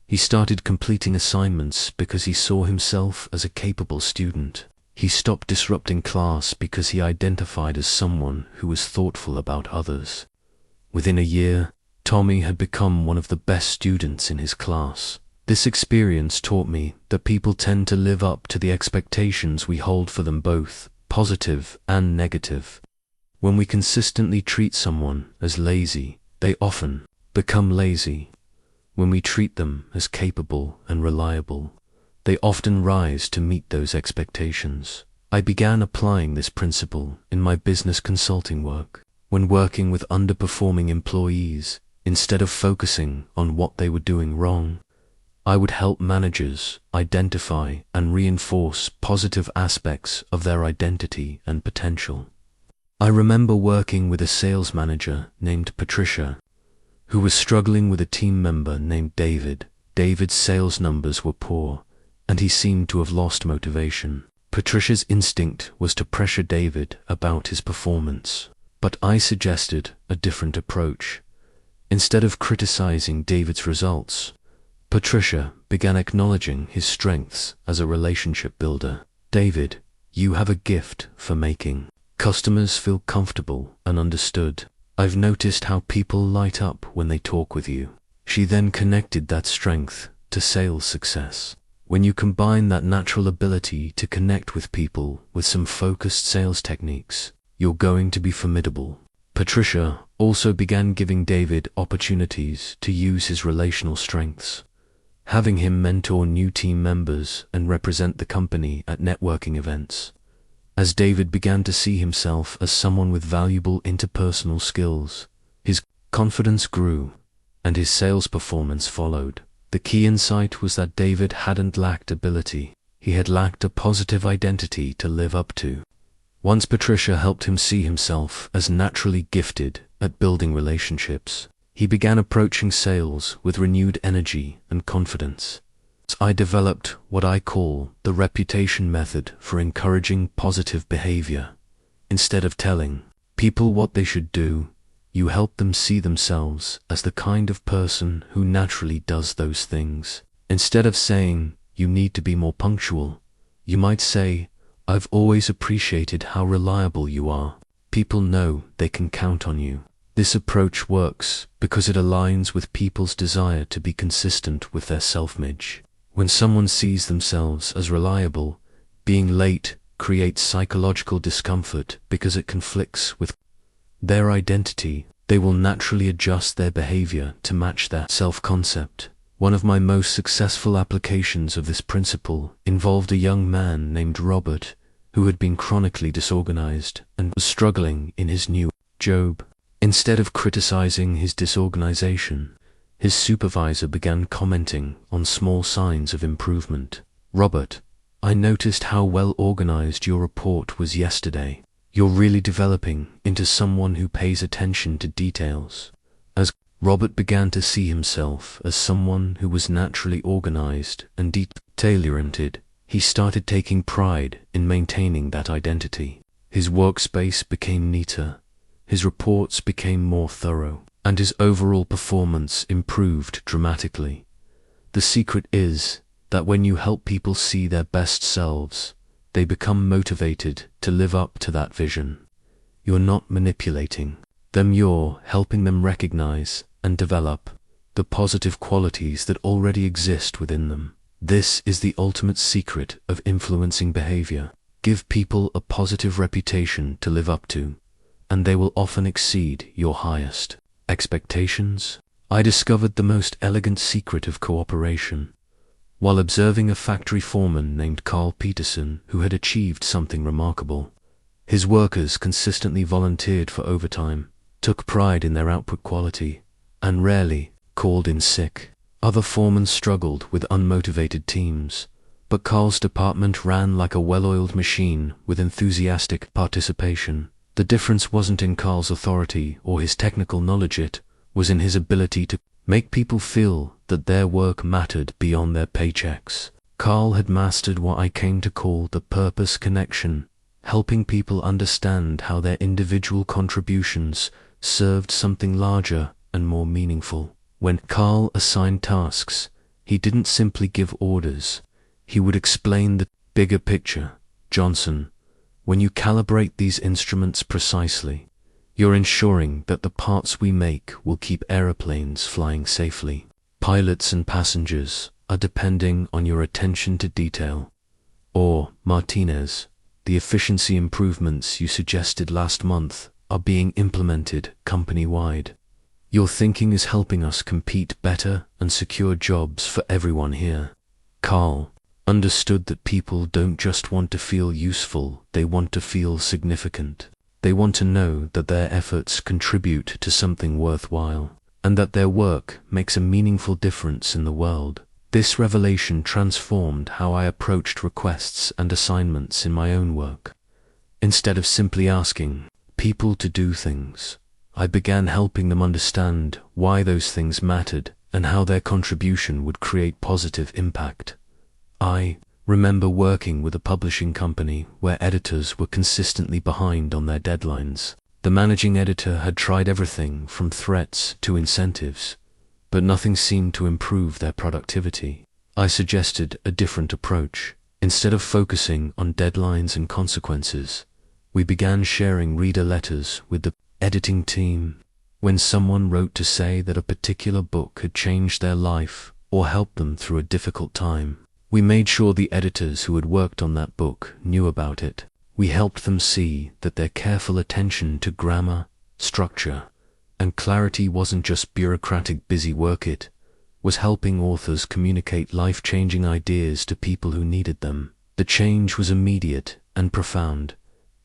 He started completing assignments because he saw himself as a capable student. He stopped disrupting class because he identified as someone who was thoughtful about others. Within a year, Tommy had become one of the best students in his class. This experience taught me that people tend to live up to the expectations we hold for them, both positive and negative. When we consistently treat someone as lazy, they often become lazy. When we treat them as capable and reliable, they often rise to meet those expectations. I began applying this principle in my business consulting work. When working with underperforming employees, instead of focusing on what they were doing wrong, I would help managers identify and reinforce positive aspects of their identity and potential. I remember working with a sales manager named Patricia, who was struggling with a team member named David. David's sales numbers were poor, and he seemed to have lost motivation. Patricia's instinct was to pressure David about his performance, but I suggested a different approach. Instead of criticizing David's results, Patricia began acknowledging his strengths as a relationship builder. "David, you have a gift for making customers feel comfortable and understood. I've noticed how people light up when they talk with you." She then connected that strength to sales success. When you combine that natural ability to connect with people with some focused sales techniques, you're going to be formidable. Patricia also began giving David opportunities to use his relational strengths, having him mentor new team members and represent the company at networking events. As David began to see himself as someone with valuable interpersonal skills, his confidence grew, and his sales performance followed. The key insight was that David hadn't lacked ability, he had lacked a positive identity to live up to. Once Patricia helped him see himself as naturally gifted at building relationships, he began approaching sales with renewed energy and confidence. I developed what I call the reputation method for encouraging positive behavior. Instead of telling people what they should do, you help them see themselves as the kind of person who naturally does those things. Instead of saying, "You need to be more punctual," you might say, "I've always appreciated how reliable you are." People know they can count on you. This approach works because it aligns with people's desire to be consistent with their self-image. When someone sees themselves as reliable, being late creates psychological discomfort because it conflicts with their identity. They will naturally adjust their behavior to match that self-concept. One of my most successful applications of this principle involved a young man named Robert, who had been chronically disorganized and was struggling in his new job. Instead of criticizing his disorganization, his supervisor began commenting on small signs of improvement. "Robert, I noticed how well organized your report was yesterday. You're really developing into someone who pays attention to details. As Robert began to see himself as someone who was naturally organized and detail-oriented, he started taking pride in maintaining that identity. His workspace became neater, his reports became more thorough, and his overall performance improved dramatically. The secret is that when you help people see their best selves, they become motivated to live up to that vision. You're not manipulating them, you're helping them recognize and develop the positive qualities that already exist within them. This is the ultimate secret of influencing behavior. Give people a positive reputation to live up to, and they will often exceed your highest expectations. I discovered the most elegant secret of cooperation while observing a factory foreman named Carl Peterson who had achieved something remarkable. His workers consistently volunteered for overtime, took pride in their output quality, and rarely called in sick. Other foremen struggled with unmotivated teams, but Carl's department ran like a well-oiled machine with enthusiastic participation. The difference wasn't in Carl's authority or his technical knowledge, it was in his ability to make people feel that their work mattered beyond their paychecks. Carl had mastered what I came to call the purpose connection, helping people understand how their individual contributions served something larger and more meaningful. When Carl assigned tasks, he didn't simply give orders. He would explain the bigger picture. Johnson, when you calibrate these instruments precisely, you're ensuring that the parts we make will keep aeroplanes flying safely. Pilots and passengers are depending on your attention to detail. Or, Martinez, the efficiency improvements you suggested last month are being implemented company-wide. Your thinking is helping us compete better and secure jobs for everyone here. Carl understood that people don't just want to feel useful, they want to feel significant. They want to know that their efforts contribute to something worthwhile, and that their work makes a meaningful difference in the world. This revelation transformed how I approached requests and assignments in my own work. Instead of simply asking people to do things, I began helping them understand why those things mattered and how their contribution would create positive impact. I remember working with a publishing company where editors were consistently behind on their deadlines. The managing editor had tried everything from threats to incentives, but nothing seemed to improve their productivity. I suggested a different approach. Instead of focusing on deadlines and consequences, we began sharing reader letters with the editing team. When someone wrote to say that a particular book had changed their life or helped them through a difficult time, we made sure the editors who had worked on that book knew about it. We helped them see that their careful attention to grammar, structure, and clarity wasn't just bureaucratic busy work, it was helping authors communicate life-changing ideas to people who needed them. The change was immediate and profound.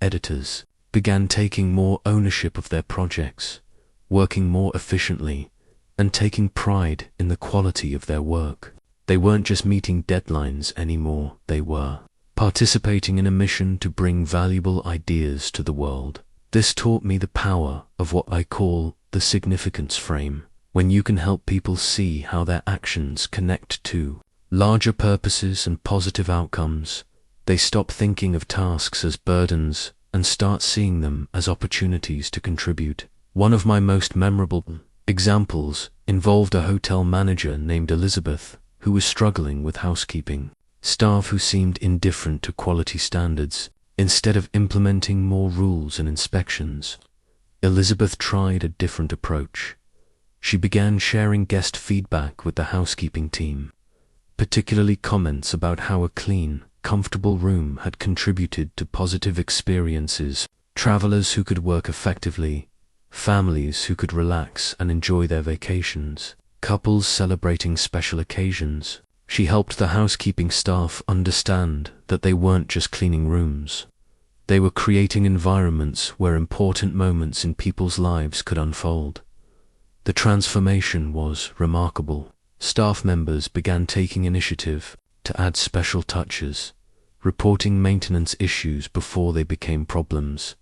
Editors began taking more ownership of their projects, working more efficiently, and taking pride in the quality of their work. They weren't just meeting deadlines anymore, they were participating in a mission to bring valuable ideas to the world. This taught me the power of what I call the significance frame. When you can help people see how their actions connect to larger purposes and positive outcomes, they stop thinking of tasks as burdens and start seeing them as opportunities to contribute. One of my most memorable examples involved a hotel manager named Elizabeth who was struggling with housekeeping staff who seemed indifferent to quality standards. Instead of implementing more rules and inspections, Elizabeth tried a different approach. She began sharing guest feedback with the housekeeping team, particularly comments about how a clean, comfortable room had contributed to positive experiences, travelers who could work effectively, families who could relax and enjoy their vacations, couples celebrating special occasions. She helped the housekeeping staff understand that they weren't just cleaning rooms. They were creating environments where important moments in people's lives could unfold. The transformation was remarkable. Staff members began taking initiative to add special touches, reporting maintenance issues before they became problems,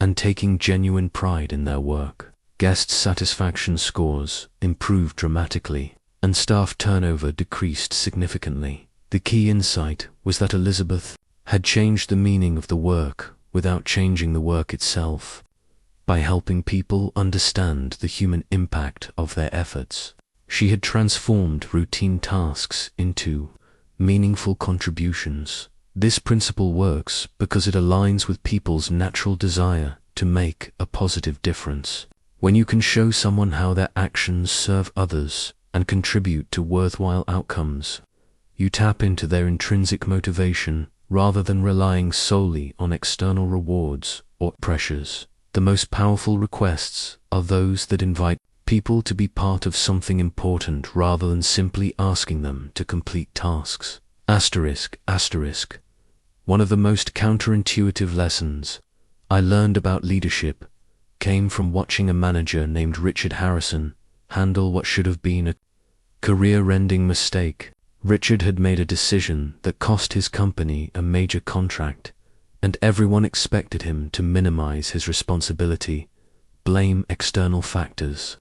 and taking genuine pride in their work. Guest satisfaction scores improved dramatically, and staff turnover decreased significantly. The key insight was that Elizabeth had changed the meaning of the work without changing the work itself. By helping people understand the human impact of their efforts, she had transformed routine tasks into meaningful contributions. This principle works because it aligns with people's natural desire to make a positive difference. When you can show someone how their actions serve others and contribute to worthwhile outcomes, you tap into their intrinsic motivation rather than relying solely on external rewards or pressures. The most powerful requests are those that invite people to be part of something important rather than simply asking them to complete tasks. ****. One of the most counterintuitive lessons I learned about leadership came from watching a manager named Richard Harrison handle what should have been a career-ending mistake. Richard had made a decision that cost his company a major contract, and everyone expected him to minimize his responsibility, blame external factors,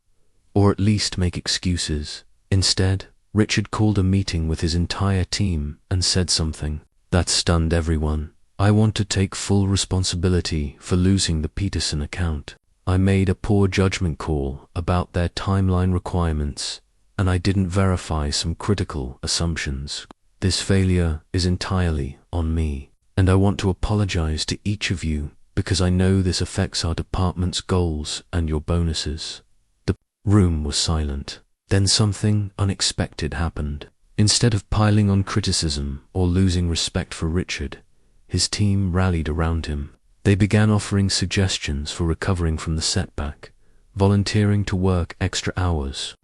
or at least make excuses. Instead, Richard called a meeting with his entire team and said something that stunned everyone. "I want to take full responsibility for losing the Peterson account. I made a poor judgment call about their timeline requirements, and I didn't verify some critical assumptions. This failure is entirely on me, and I want to apologize to each of you because I know this affects our department's goals and your bonuses." The room was silent. Then something unexpected happened. Instead of piling on criticism or losing respect for Richard, his team rallied around him. They began offering suggestions for recovering from the setback, volunteering to work extra hours,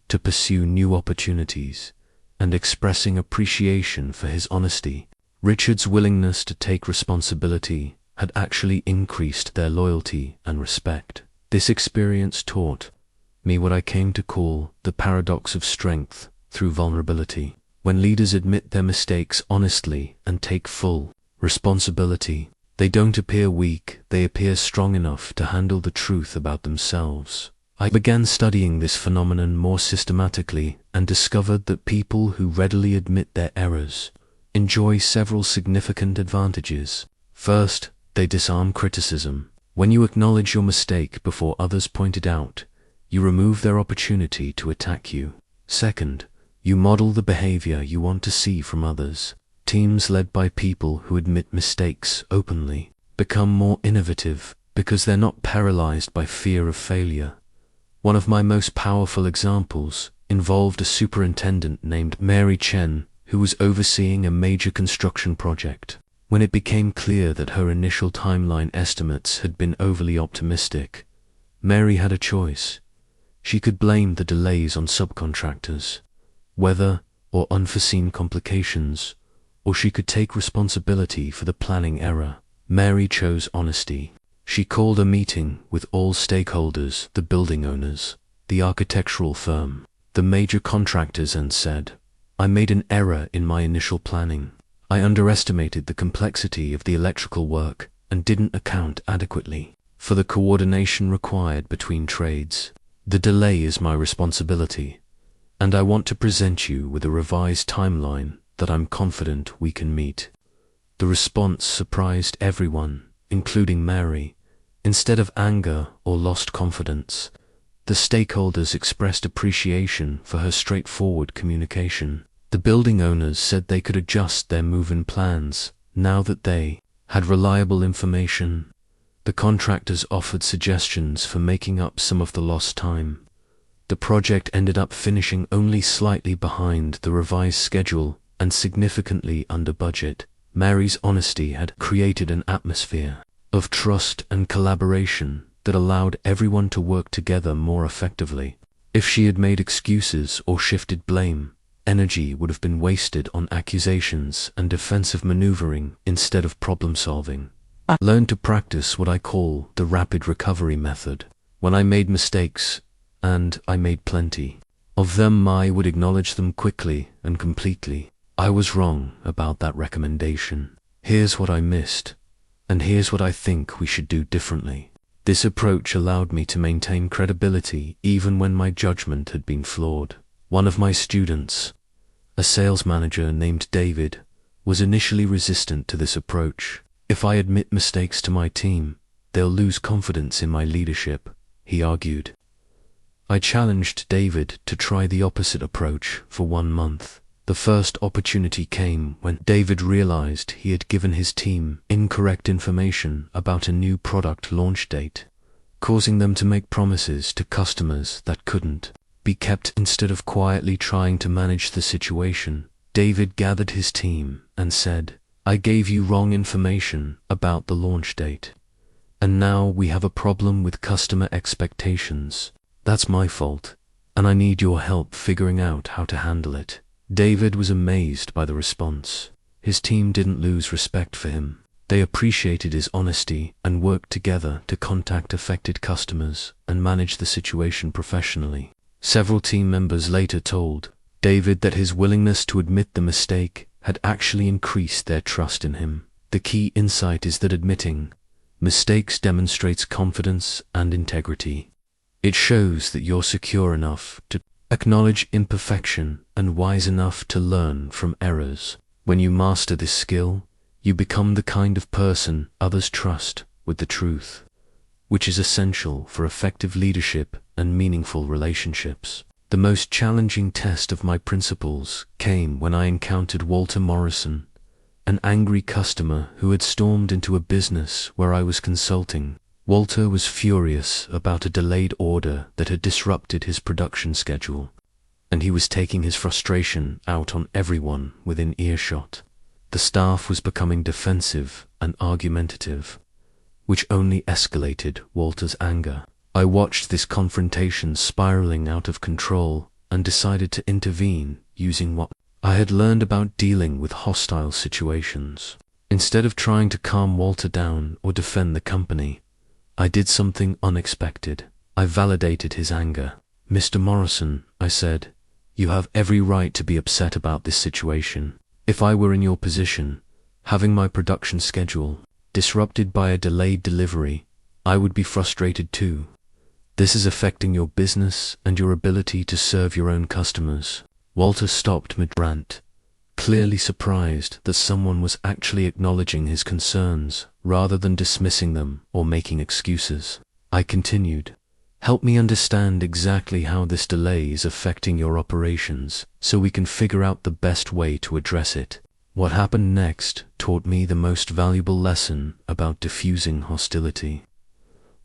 to pursue new opportunities, and expressing appreciation for his honesty. Richard's willingness to take responsibility had actually increased their loyalty and respect. This experience taught me what I came to call the paradox of strength through vulnerability. When leaders admit their mistakes honestly and take full responsibility, they don't appear weak, they appear strong enough to handle the truth about themselves. I began studying this phenomenon more systematically and discovered that people who readily admit their errors enjoy several significant advantages. First, they disarm criticism. When you acknowledge your mistake before others point it out, you remove their opportunity to attack you. Second, you model the behavior you want to see from others. Teams led by people who admit mistakes openly become more innovative because they're not paralyzed by fear of failure. One of my most powerful examples involved a superintendent named Mary Chen who was overseeing a major construction project. When it became clear that her initial timeline estimates had been overly optimistic, Mary had a choice. She could blame the delays on subcontractors, weather, or unforeseen complications, or she could take responsibility for the planning error. Mary chose honesty. She called a meeting with all stakeholders, the building owners, the architectural firm, the major contractors, and said, "I made an error in my initial planning. I underestimated the complexity of the electrical work and didn't account adequately for the coordination required between trades. The delay is my responsibility, and I want to present you with a revised timeline that I'm confident we can meet." The response surprised everyone, including Mary. Instead of anger or lost confidence, the stakeholders expressed appreciation for her straightforward communication. The building owners said they could adjust their move-in plans now that they had reliable information. The contractors offered suggestions for making up some of the lost time. The project ended up finishing only slightly behind the revised schedule and significantly under budget. Mary's honesty had created an atmosphere of trust and collaboration that allowed everyone to work together more effectively. If she had made excuses or shifted blame, energy would have been wasted on accusations and defensive maneuvering instead of problem solving. I learned to practice what I call the rapid recovery method. When I made mistakes, and I made plenty of them, I would acknowledge them quickly and completely. I was wrong about that recommendation. Here's what I missed. and here's what I think we should do differently. This approach allowed me to maintain credibility even when my judgment had been flawed. One of my students, a sales manager named David, was initially resistant to this approach. If I admit mistakes to my team, they'll lose confidence in my leadership, he argued. I challenged David to try the opposite approach for 1 month. The first opportunity came when David realized he had given his team incorrect information about a new product launch date, causing them to make promises to customers that couldn't be kept. Instead of quietly trying to manage the situation, David gathered his team and said, "I gave you wrong information about the launch date, and now we have a problem with customer expectations. That's my fault, and I need your help figuring out how to handle it." David was amazed by the response. His team didn't lose respect for him. They appreciated his honesty and worked together to contact affected customers and manage the situation professionally. Several team members later told David that his willingness to admit the mistake had actually increased their trust in him. The key insight is that admitting mistakes demonstrates confidence and integrity. It shows that you're secure enough to acknowledge imperfection and wise enough to learn from errors. When you master this skill, you become the kind of person others trust with the truth, which is essential for effective leadership and meaningful relationships. The most challenging test of my principles came when I encountered Walter Morrison, an angry customer who had stormed into a business where I was consulting. Walter was furious about a delayed order that had disrupted his production schedule, and he was taking his frustration out on everyone within earshot. The staff was becoming defensive and argumentative, which only escalated Walter's anger. I watched this confrontation spiraling out of control and decided to intervene using what I had learned about dealing with hostile situations. Instead of trying to calm Walter down or defend the company, I did something unexpected. I validated his anger. "Mr. Morrison," I said, "you have every right to be upset about this situation. If I were in your position, having my production schedule disrupted by a delayed delivery, I would be frustrated too. This is affecting your business and your ability to serve your own customers." Walter stopped mid-rant, clearly surprised that someone was actually acknowledging his concerns rather than dismissing them or making excuses. I continued, "Help me understand exactly how this delay is affecting your operations so we can figure out the best way to address it." What happened next taught me the most valuable lesson about diffusing hostility.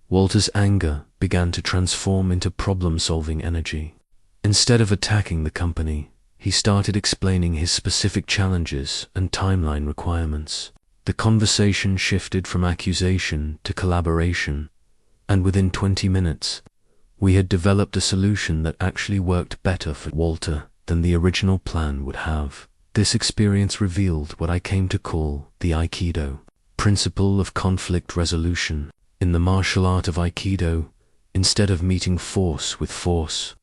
Walter's anger began to transform into problem-solving energy. Instead of attacking the company, he started explaining his specific challenges and timeline requirements. The conversation shifted from accusation to collaboration, and within 20 minutes, we had developed a solution that actually worked better for Walter than the original plan would have. This experience revealed what I came to call the Aikido principle of conflict resolution. In the martial art of Aikido, instead of meeting force with force,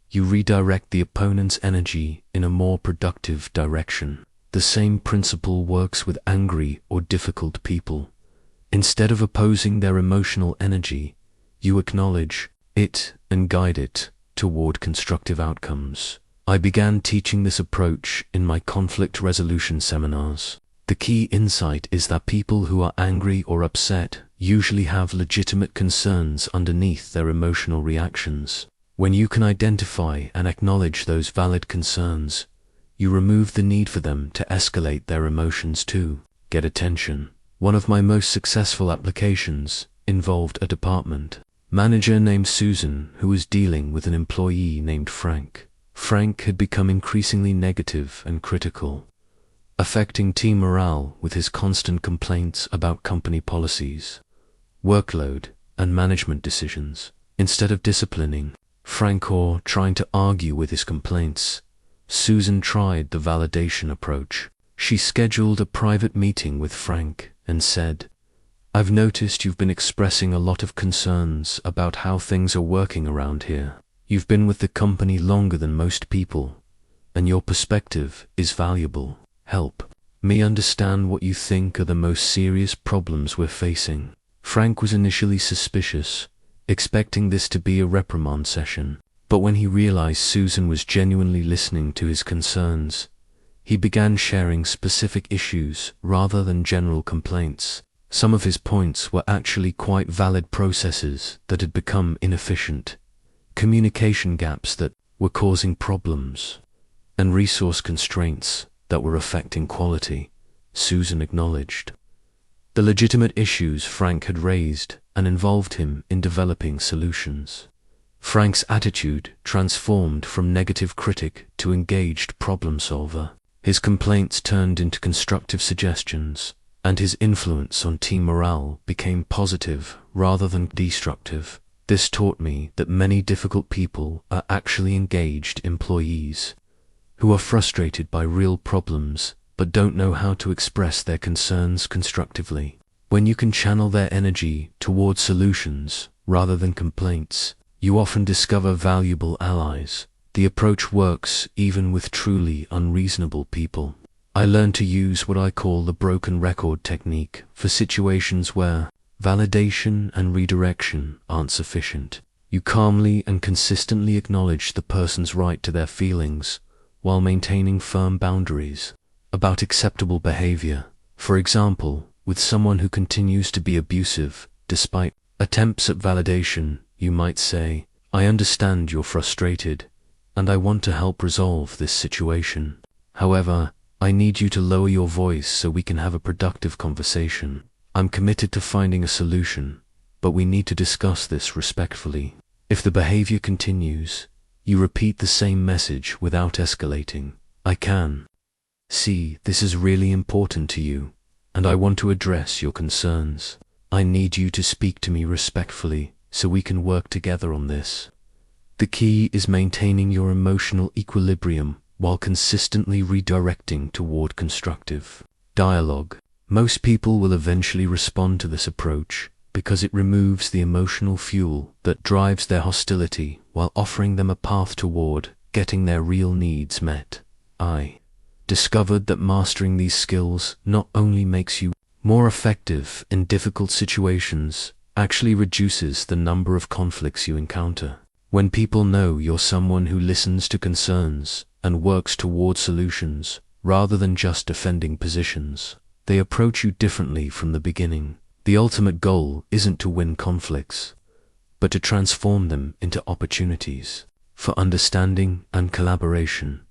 you redirect the opponent's energy in a more productive direction. The same principle works with angry or difficult people. Instead of opposing their emotional energy, you acknowledge it and guide it toward constructive outcomes. I began teaching this approach in my conflict resolution seminars. The key insight is that people who are angry or upset usually have legitimate concerns underneath their emotional reactions. When you can identify and acknowledge those valid concerns, you remove the need for them to escalate their emotions to get attention. One of my most successful applications involved a department manager named Susan who was dealing with an employee named Frank. Frank had become increasingly negative and critical, affecting team morale with his constant complaints about company policies, workload, and management decisions. Instead of disciplining Frank or trying to argue with his complaints, Susan tried the validation approach. She scheduled a private meeting with Frank and said, "I've noticed you've been expressing a lot of concerns about how things are working around here. You've been with the company longer than most people, and your perspective is valuable. Help me understand what you think are the most serious problems we're facing." Frank was initially suspicious, expecting this to be a reprimand session. But when he realized Susan was genuinely listening to his concerns, he began sharing specific issues rather than general complaints. Some of his points were actually quite valid processes that had become inefficient, communication gaps that were causing problems, and resource constraints that were affecting quality. Susan acknowledged the legitimate issues Frank had raised and involved him in developing solutions. Frank's attitude transformed from negative critic to engaged problem solver. His complaints turned into constructive suggestions, and his influence on team morale became positive rather than destructive. This taught me that many difficult people are actually engaged employees who are frustrated by real problems but don't know how to express their concerns constructively. When you can channel their energy towards solutions rather than complaints, you often discover valuable allies. The approach works even with truly unreasonable people. I learned to use what I call the broken record technique for situations where validation and redirection aren't sufficient. You calmly and consistently acknowledge the person's right to their feelings while maintaining firm boundaries about acceptable behavior. For example, with someone who continues to be abusive despite attempts at validation, you might say, "I understand you're frustrated, and I want to help resolve this situation. However, I need you to lower your voice so we can have a productive conversation. I'm committed to finding a solution, but we need to discuss this respectfully." If the behavior continues, you repeat the same message without escalating. "I can see this is really important to you, and I want to address your concerns. I need you to speak to me respectfully so we can work together on this." The key is maintaining your emotional equilibrium while consistently redirecting toward constructive dialogue. Most people will eventually respond to this approach because it removes the emotional fuel that drives their hostility while offering them a path toward getting their real needs met. I discovered that mastering these skills not only makes you more effective in difficult situations, actually reduces the number of conflicts you encounter. When people know you're someone who listens to concerns and works toward solutions rather than just defending positions, they approach you differently from the beginning. The ultimate goal isn't to win conflicts, but to transform them into opportunities for understanding and collaboration.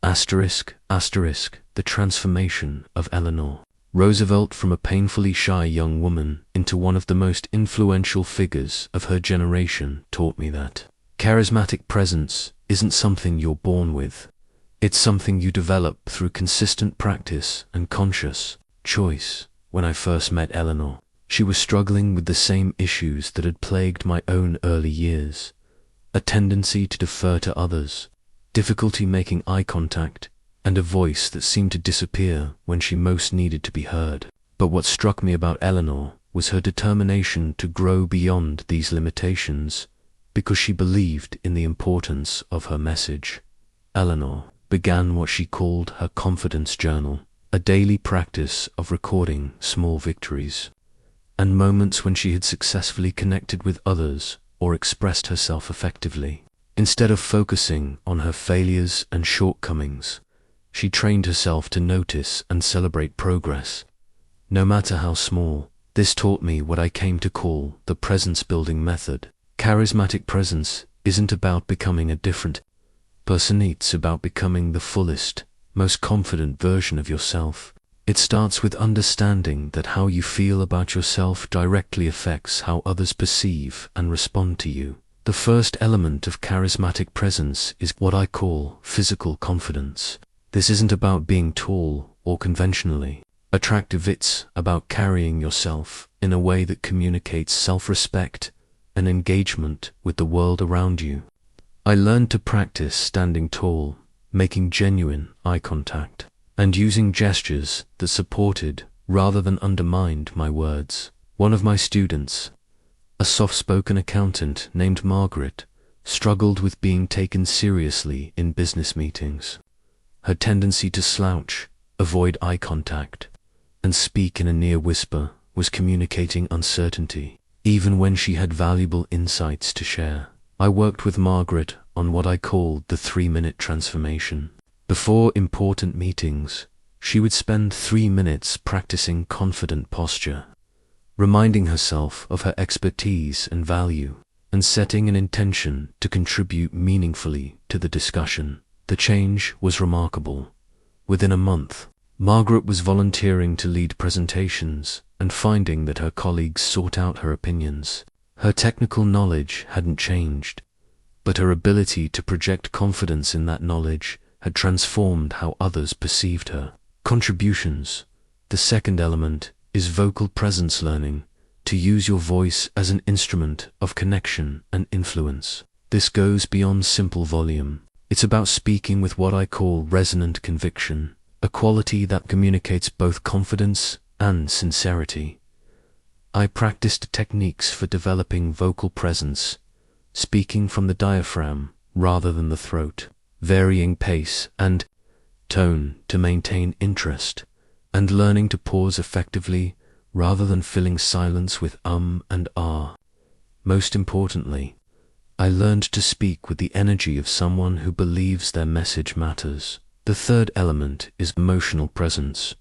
The transformation of Eleanor Roosevelt from a painfully shy young woman into one of the most influential figures of her generation taught me that charismatic presence isn't something you're born with. It's something you develop through consistent practice and conscious choice. When I first met Eleanor, she was struggling with the same issues that had plagued my own early years: a tendency to defer to others, difficulty making eye contact, and a voice that seemed to disappear when she most needed to be heard. But what struck me about Eleanor was her determination to grow beyond these limitations because she believed in the importance of her message. Eleanor began what she called her confidence journal, a daily practice of recording small victories and moments when she had successfully connected with others or expressed herself effectively. Instead of focusing on her failures and shortcomings, she trained herself to notice and celebrate progress, no matter how small. This taught me what I came to call the presence-building method. Charismatic presence isn't about becoming a different person, it's about becoming the fullest, most confident version of yourself. It starts with understanding that how you feel about yourself directly affects how others perceive and respond to you. The first element of charismatic presence is what I call physical confidence. This isn't about being tall or conventionally attractive, it's about carrying yourself in a way that communicates self-respect and engagement with the world around you. I learned to practice standing tall, making genuine eye contact, and using gestures that supported rather than undermined my words. One of my students, a soft-spoken accountant named Margaret, struggled with being taken seriously in business meetings. Her tendency to slouch avoid eye contact, and speak in a near whisper was communicating uncertainty, even when she had valuable insights to share. I worked with Margaret on what I called the 3-minute transformation. Before important meetings, she would spend 3 minutes practicing confident posture, reminding herself of her expertise and value, and setting an intention to contribute meaningfully to the discussion. The change was remarkable. Within a month, Margaret was volunteering to lead presentations and finding that her colleagues sought out her opinions. Her technical knowledge hadn't changed, but her ability to project confidence in that knowledge had transformed how others perceived her. Contributions. The second element is vocal presence learning, to use your voice as an instrument of connection and influence. This goes beyond simple volume. It's about speaking with what I call resonant conviction, a quality that communicates both confidence and sincerity. I practiced techniques for developing vocal presence, speaking from the diaphragm rather than the throat, varying pace and tone to maintain interest, and learning to pause effectively rather than filling silence with and ah. Most importantly, I learned to speak with the energy of someone who believes their message matters. The third element is emotional presence,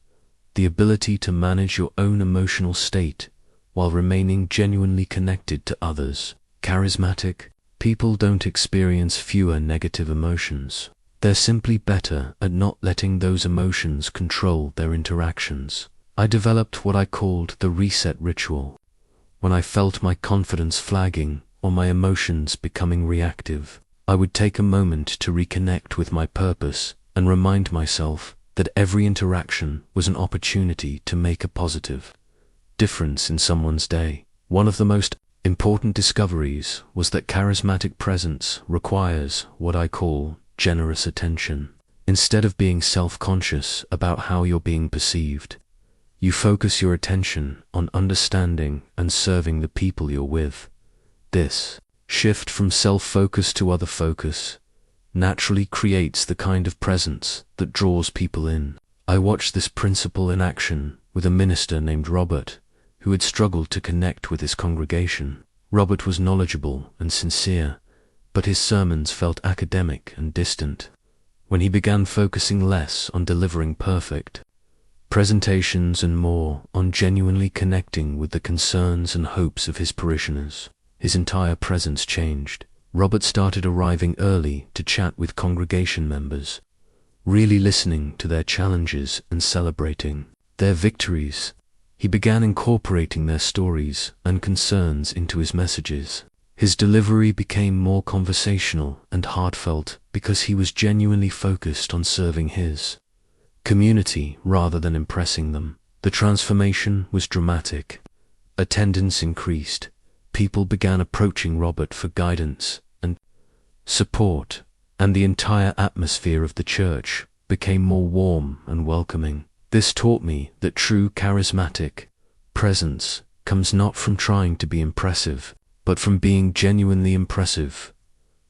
the ability to manage your own emotional state while remaining genuinely connected to others. Charismatic people don't experience fewer negative emotions. They're simply better at not letting those emotions control their interactions. I developed what I called the reset ritual. When I felt my confidence flagging or my emotions becoming reactive, I would take a moment to reconnect with my purpose and remind myself that every interaction was an opportunity to make a positive difference in someone's day. One of the most important discoveries was that charismatic presence requires what I call generous attention. Instead of being self-conscious about how you're being perceived, you focus your attention on understanding and serving the people you're with. This shift from self-focus to other focus naturally creates the kind of presence that draws people in. I watched this principle in action with a minister named Robert, who had struggled to connect with his congregation. Robert was knowledgeable and sincere, but his sermons felt academic and distant. When he began focusing less on delivering perfect presentations and more on genuinely connecting with the concerns and hopes of his parishioners, his entire presence changed. Robert started arriving early to chat with congregation members, really listening to their challenges and celebrating their victories. He began incorporating their stories and concerns into his messages. His delivery became more conversational and heartfelt because he was genuinely focused on serving his community rather than impressing them. The transformation was dramatic. Attendance increased. People began approaching Robert for guidance and support, and the entire atmosphere of the church became more warm and welcoming. This taught me that true charismatic presence comes not from trying to be impressive, but from being genuinely impressive,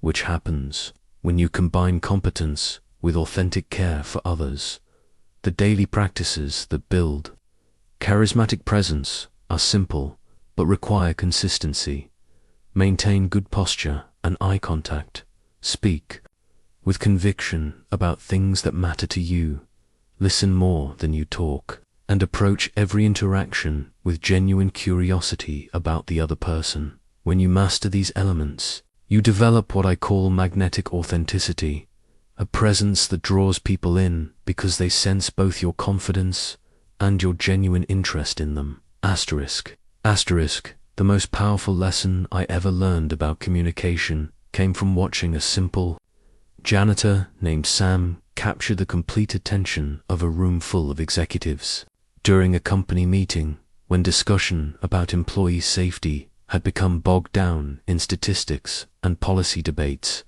which happens when you combine competence with authentic care for others. The daily practices that build charismatic presence are simple, but require consistency. Maintain good posture and eye contact. Speak with conviction about things that matter to you. Listen more than you talk, and approach every interaction with genuine curiosity about the other person. When you master these elements, you develop what I call magnetic authenticity, a presence that draws people in because they sense both your confidence and your genuine interest in them. Asterisk. The most powerful lesson I ever learned about communication came from watching a simple janitor named Sam capture the complete attention of a room full of executives. During a company meeting, when discussion about employee safety had become bogged down in statistics and policy debates,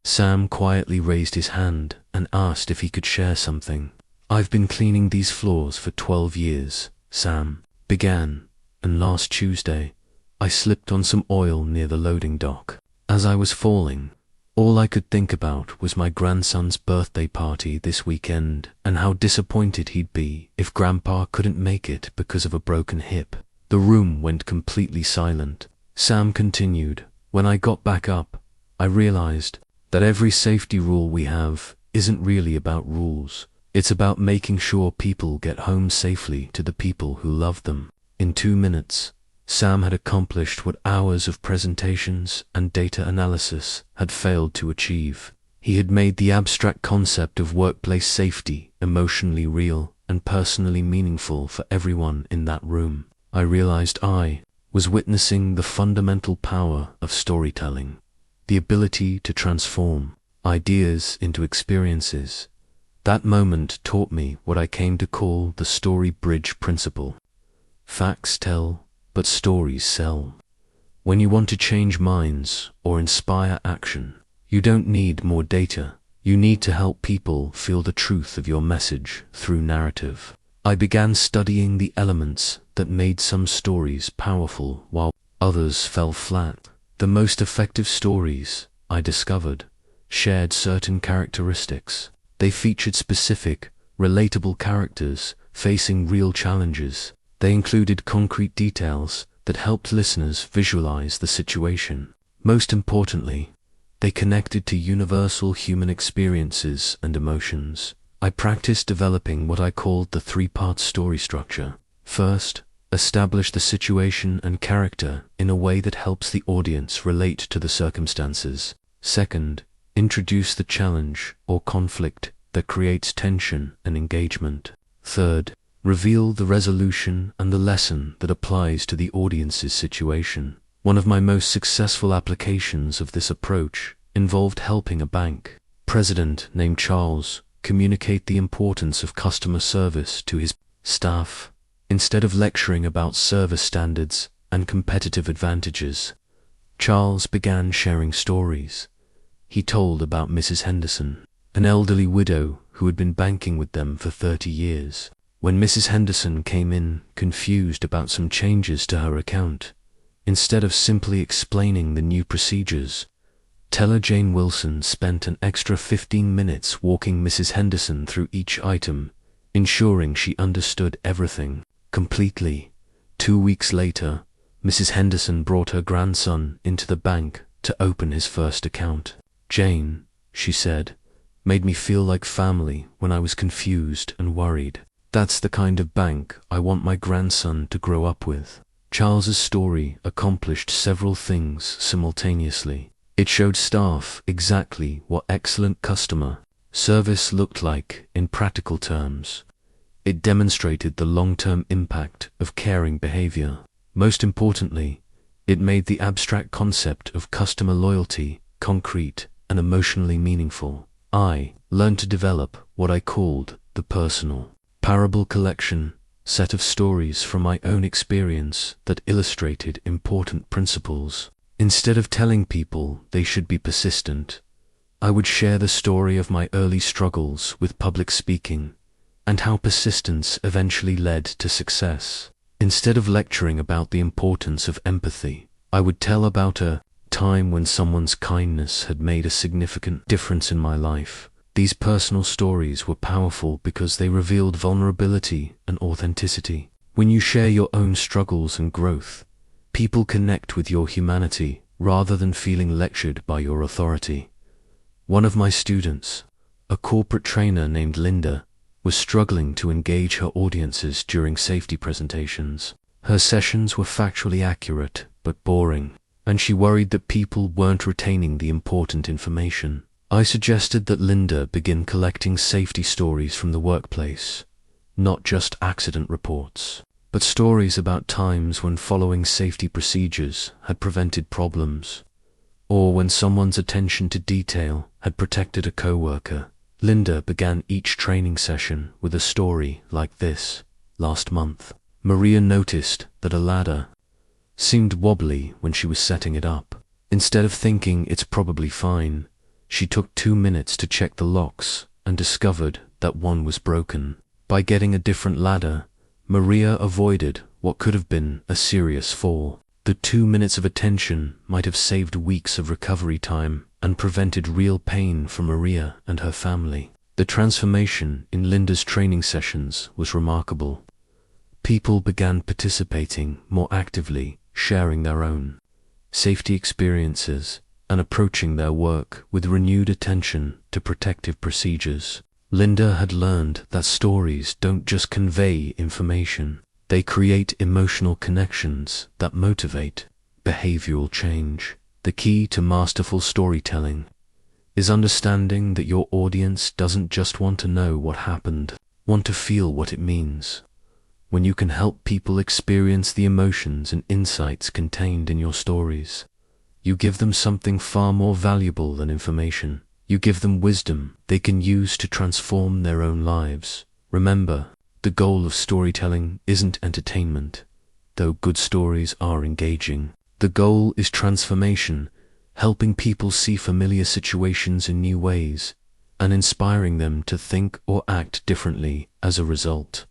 Sam quietly raised his hand and asked if he could share something. "I've been cleaning these floors for 12 years, Sam began, and last Tuesday, I slipped on some oil near the loading dock. As I was falling, All I could think about was my grandson's birthday party this weekend and how disappointed he'd be if Grandpa couldn't make it because of a broken hip. The room went completely silent. Sam continued, "When I got back up, I realized that every safety rule we have isn't really about rules. It's about making sure people get home safely to the people who love them." In 2 minutes, Sam had accomplished what hours of presentations and data analysis had failed to achieve. He had made the abstract concept of workplace safety emotionally real and personally meaningful for everyone in that room. I realized I was witnessing the fundamental power of storytelling, the ability to transform ideas into experiences. That moment taught me what I came to call the story bridge principle. Facts tell, but stories sell. When you want to change minds or inspire action, you don't need more data. You need to help people feel the truth of your message through narrative. I began studying the elements that made some stories powerful while others fell flat. The most effective stories, I discovered, shared certain characteristics. They featured specific, relatable characters facing real challenges. They included concrete details that helped listeners visualize the situation. Most importantly, they connected to universal human experiences and emotions. I practiced developing what I called the 3-part story structure. First, establish the situation and character in a way that helps the audience relate to the circumstances. Second, introduce the challenge or conflict that creates tension and engagement. Third, reveal the resolution and the lesson that applies to the audience's situation. One of my most successful applications of this approach involved helping a bank president named Charles communicate the importance of customer service to his staff. Instead of lecturing about service standards and competitive advantages, Charles began sharing stories. He told about Mrs. Henderson, an elderly widow who had been banking with them for 30 years. When Mrs. Henderson came in confused about some changes to her account, instead of simply explaining the new procedures, teller Jane Wilson spent an extra 15 minutes walking Mrs. Henderson through each item, ensuring she understood everything completely. 2 weeks later, Mrs. Henderson brought her grandson into the bank to open his first account. "Jane," she said, "made me feel like family when I was confused and worried. That's the kind of bank I want my grandson to grow up with." Charles's story accomplished several things simultaneously. It showed staff exactly what excellent customer service looked like in practical terms. It demonstrated the long-term impact of caring behavior. Most importantly, it made the abstract concept of customer loyalty concrete and emotionally meaningful. I learned to develop what I called the personal parable collection, set of stories from my own experience that illustrated important principles. Instead of telling people they should be persistent, I would share the story of my early struggles with public speaking and how persistence eventually led to success. Instead of lecturing about the importance of empathy, I would tell about a time when someone's kindness had made a significant difference in my life. These personal stories were powerful because they revealed vulnerability and authenticity. When you share your own struggles and growth, people connect with your humanity rather than feeling lectured by your authority. One of my students, a corporate trainer named Linda, was struggling to engage her audiences during safety presentations. Her sessions were factually accurate but boring, and she worried that people weren't retaining the important information. I suggested that Linda begin collecting safety stories from the workplace, not just accident reports, but stories about times when following safety procedures had prevented problems, or when someone's attention to detail had protected a coworker. Linda began each training session with a story like this. "Last month, Maria noticed that a ladder seemed wobbly when she was setting it up. Instead of thinking it's probably fine, she took 2 minutes to check the locks and discovered that one was broken. By getting a different ladder, Maria avoided what could have been a serious fall. The 2 minutes of attention might have saved weeks of recovery time and prevented real pain for Maria and her family. The transformation in Linda's training sessions was remarkable. People began participating more actively, sharing their own safety experiences, and approaching their work with renewed attention to protective procedures. Linda had learned that stories don't just convey information, they create emotional connections that motivate behavioral change. The key to masterful storytelling is understanding that your audience doesn't just want to know what happened, want to feel what it means. When you can help people experience the emotions and insights contained in your stories, you give them something far more valuable than information. You give them wisdom they can use to transform their own lives. Remember, the goal of storytelling isn't entertainment, though good stories are engaging. The goal is transformation, helping people see familiar situations in new ways, and inspiring them to think or act differently as a result.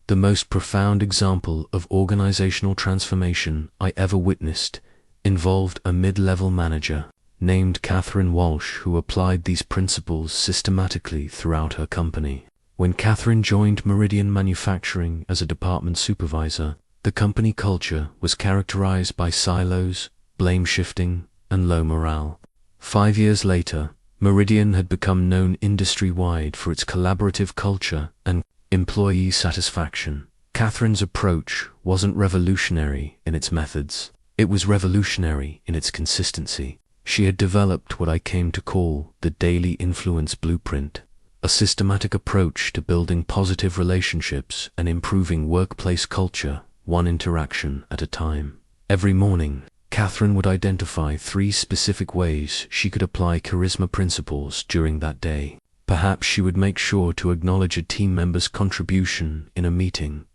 The most profound example of organizational transformation I ever witnessed involved a mid-level manager named Catherine Walsh who applied these principles systematically throughout her company. When Catherine joined Meridian Manufacturing as a department supervisor, the company culture was characterized by silos, blame shifting, and low morale. 5 years later, Meridian had become known industry-wide for its collaborative culture and employee satisfaction. Catherine's approach wasn't revolutionary in its methods, it was revolutionary in its consistency. She had developed what I came to call the daily influence blueprint, a systematic approach to building positive relationships and improving workplace culture, one interaction at a time. Every morning, Catherine would identify 3 specific ways she could apply charisma principles during that day. Perhaps she would make sure to acknowledge a team member's contribution in a meeting,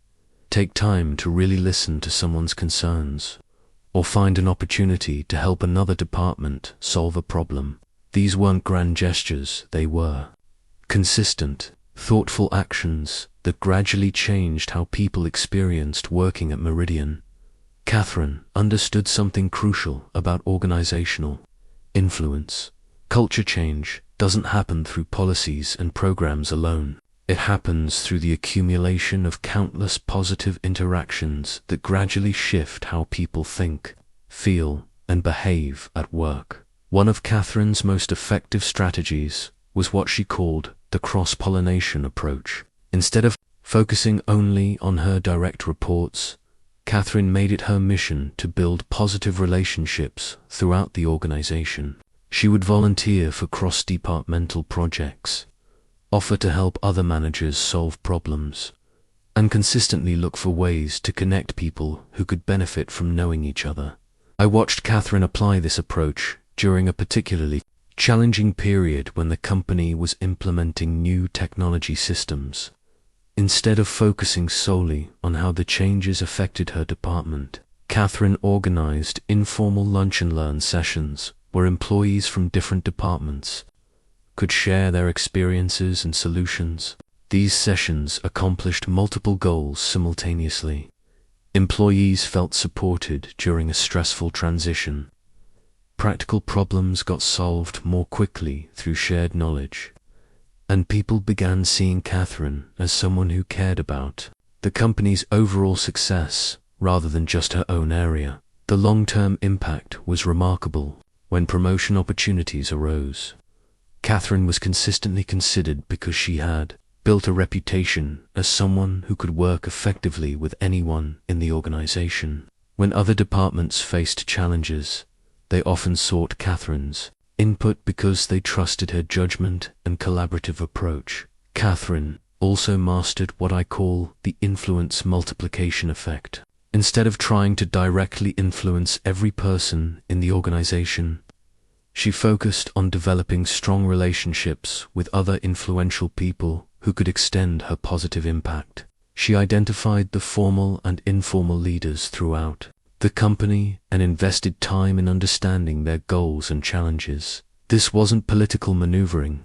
take time to really listen to someone's concerns, or find an opportunity to help another department solve a problem. These weren't grand gestures, they were consistent, thoughtful actions that gradually changed how people experienced working at Meridian. Catherine understood something crucial about organizational influence. Culture change doesn't happen through policies and programs alone. It happens through the accumulation of countless positive interactions that gradually shift how people think, feel, and behave at work. One of Catherine's most effective strategies was what she called the cross-pollination approach. Instead of focusing only on her direct reports, Catherine made it her mission to build positive relationships throughout the organization. She would volunteer for cross-departmental projects, offer to help other managers solve problems, and consistently look for ways to connect people who could benefit from knowing each other. I watched Catherine apply this approach during a particularly challenging period when the company was implementing new technology systems. Instead of focusing solely on how the changes affected her department, Catherine organized informal lunch and learn sessions where employees from different departments could share their experiences and solutions. These sessions accomplished multiple goals simultaneously. Employees felt supported during a stressful transition. Practical problems got solved more quickly through shared knowledge, and people began seeing Catherine as someone who cared about the company's overall success rather than just her own area. The long-term impact was remarkable. When promotion opportunities arose, Catherine was consistently considered because she had built a reputation as someone who could work effectively with anyone in the organization. When other departments faced challenges, they often sought Catherine's input because they trusted her judgment and collaborative approach. Catherine also mastered what I call the influence multiplication effect. Instead of trying to directly influence every person in the organization, she focused on developing strong relationships with other influential people who could extend her positive impact. She identified the formal and informal leaders throughout the company and invested time in understanding their goals and challenges. This wasn't political maneuvering.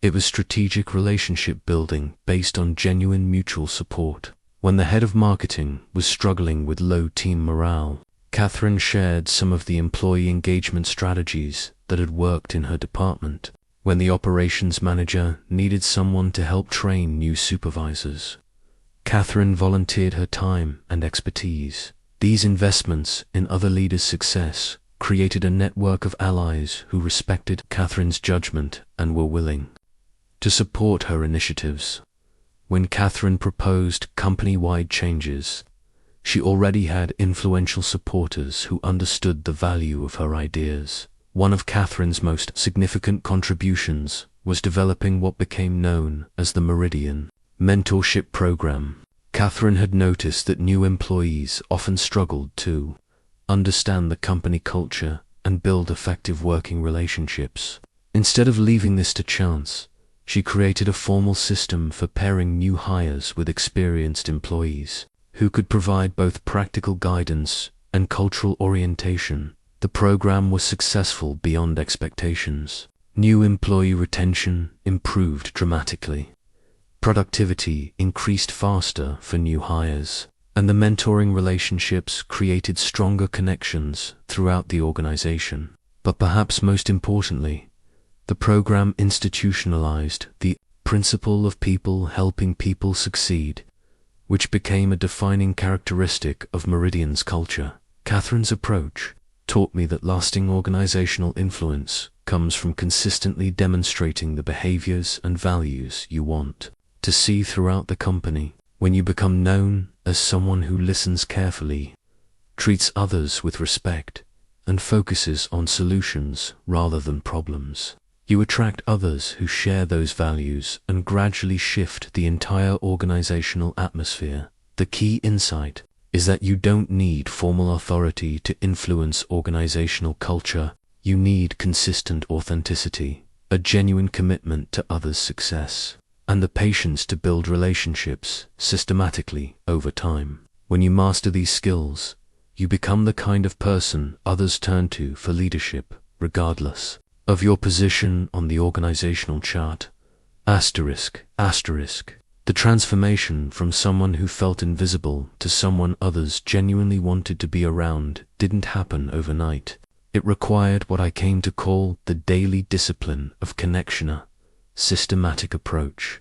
It was strategic relationship building based on genuine mutual support. When the head of marketing was struggling with low team morale, Catherine shared some of the employee engagement strategies that had worked in her department. When the operations manager needed someone to help train new supervisors, Catherine volunteered her time and expertise. These investments in other leaders' success created a network of allies who respected Catherine's judgment and were willing to support her initiatives. When Catherine proposed company-wide changes, she already had influential supporters who understood the value of her ideas. One of Catherine's most significant contributions was developing what became known as the Meridian mentorship program. Catherine had noticed that new employees often struggled to understand the company culture and build effective working relationships. Instead of leaving this to chance, she created a formal system for pairing new hires with experienced employees who could provide both practical guidance and cultural orientation. The program was successful beyond expectations. New employee retention improved dramatically. Productivity increased faster for new hires, and the mentoring relationships created stronger connections throughout the organization. But perhaps most importantly, the program institutionalized the principle of people helping people succeed, which became a defining characteristic of Meridian's culture. Catherine's approach taught me that lasting organizational influence comes from consistently demonstrating the behaviors and values you want to see throughout the company. When you become known as someone who listens carefully, treats others with respect, and focuses on solutions rather than problems, you attract others who share those values and gradually shift the entire organizational atmosphere. The key insight is that you don't need formal authority to influence organizational culture. You need consistent authenticity, a genuine commitment to others' success, and the patience to build relationships systematically over time. When you master these skills, you become the kind of person others turn to for leadership, regardless of your position on the organizational chart. Asterisk. The transformation from someone who felt invisible to someone others genuinely wanted to be around didn't happen overnight. It required what I came to call the daily discipline of connection, a systematic approach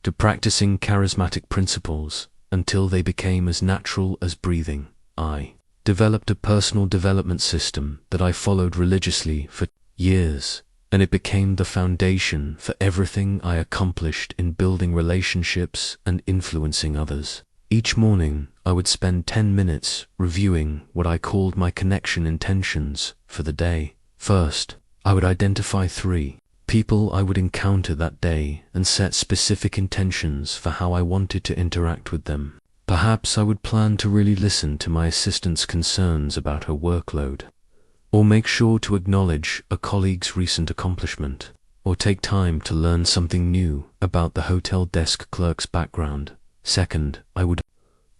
to practicing charismatic principles until they became as natural as breathing. I developed a personal development system that I followed religiously for years, and it became the foundation for everything I accomplished in building relationships and influencing others. Each morning, I would spend 10 minutes reviewing what I called my connection intentions for the day. First, I would identify 3 people I would encounter that day and set specific intentions for how I wanted to interact with them. Perhaps I would plan to really listen to my assistant's concerns about her workload, or make sure to acknowledge a colleague's recent accomplishment, or take time to learn something new about the hotel desk clerk's background. Second, I would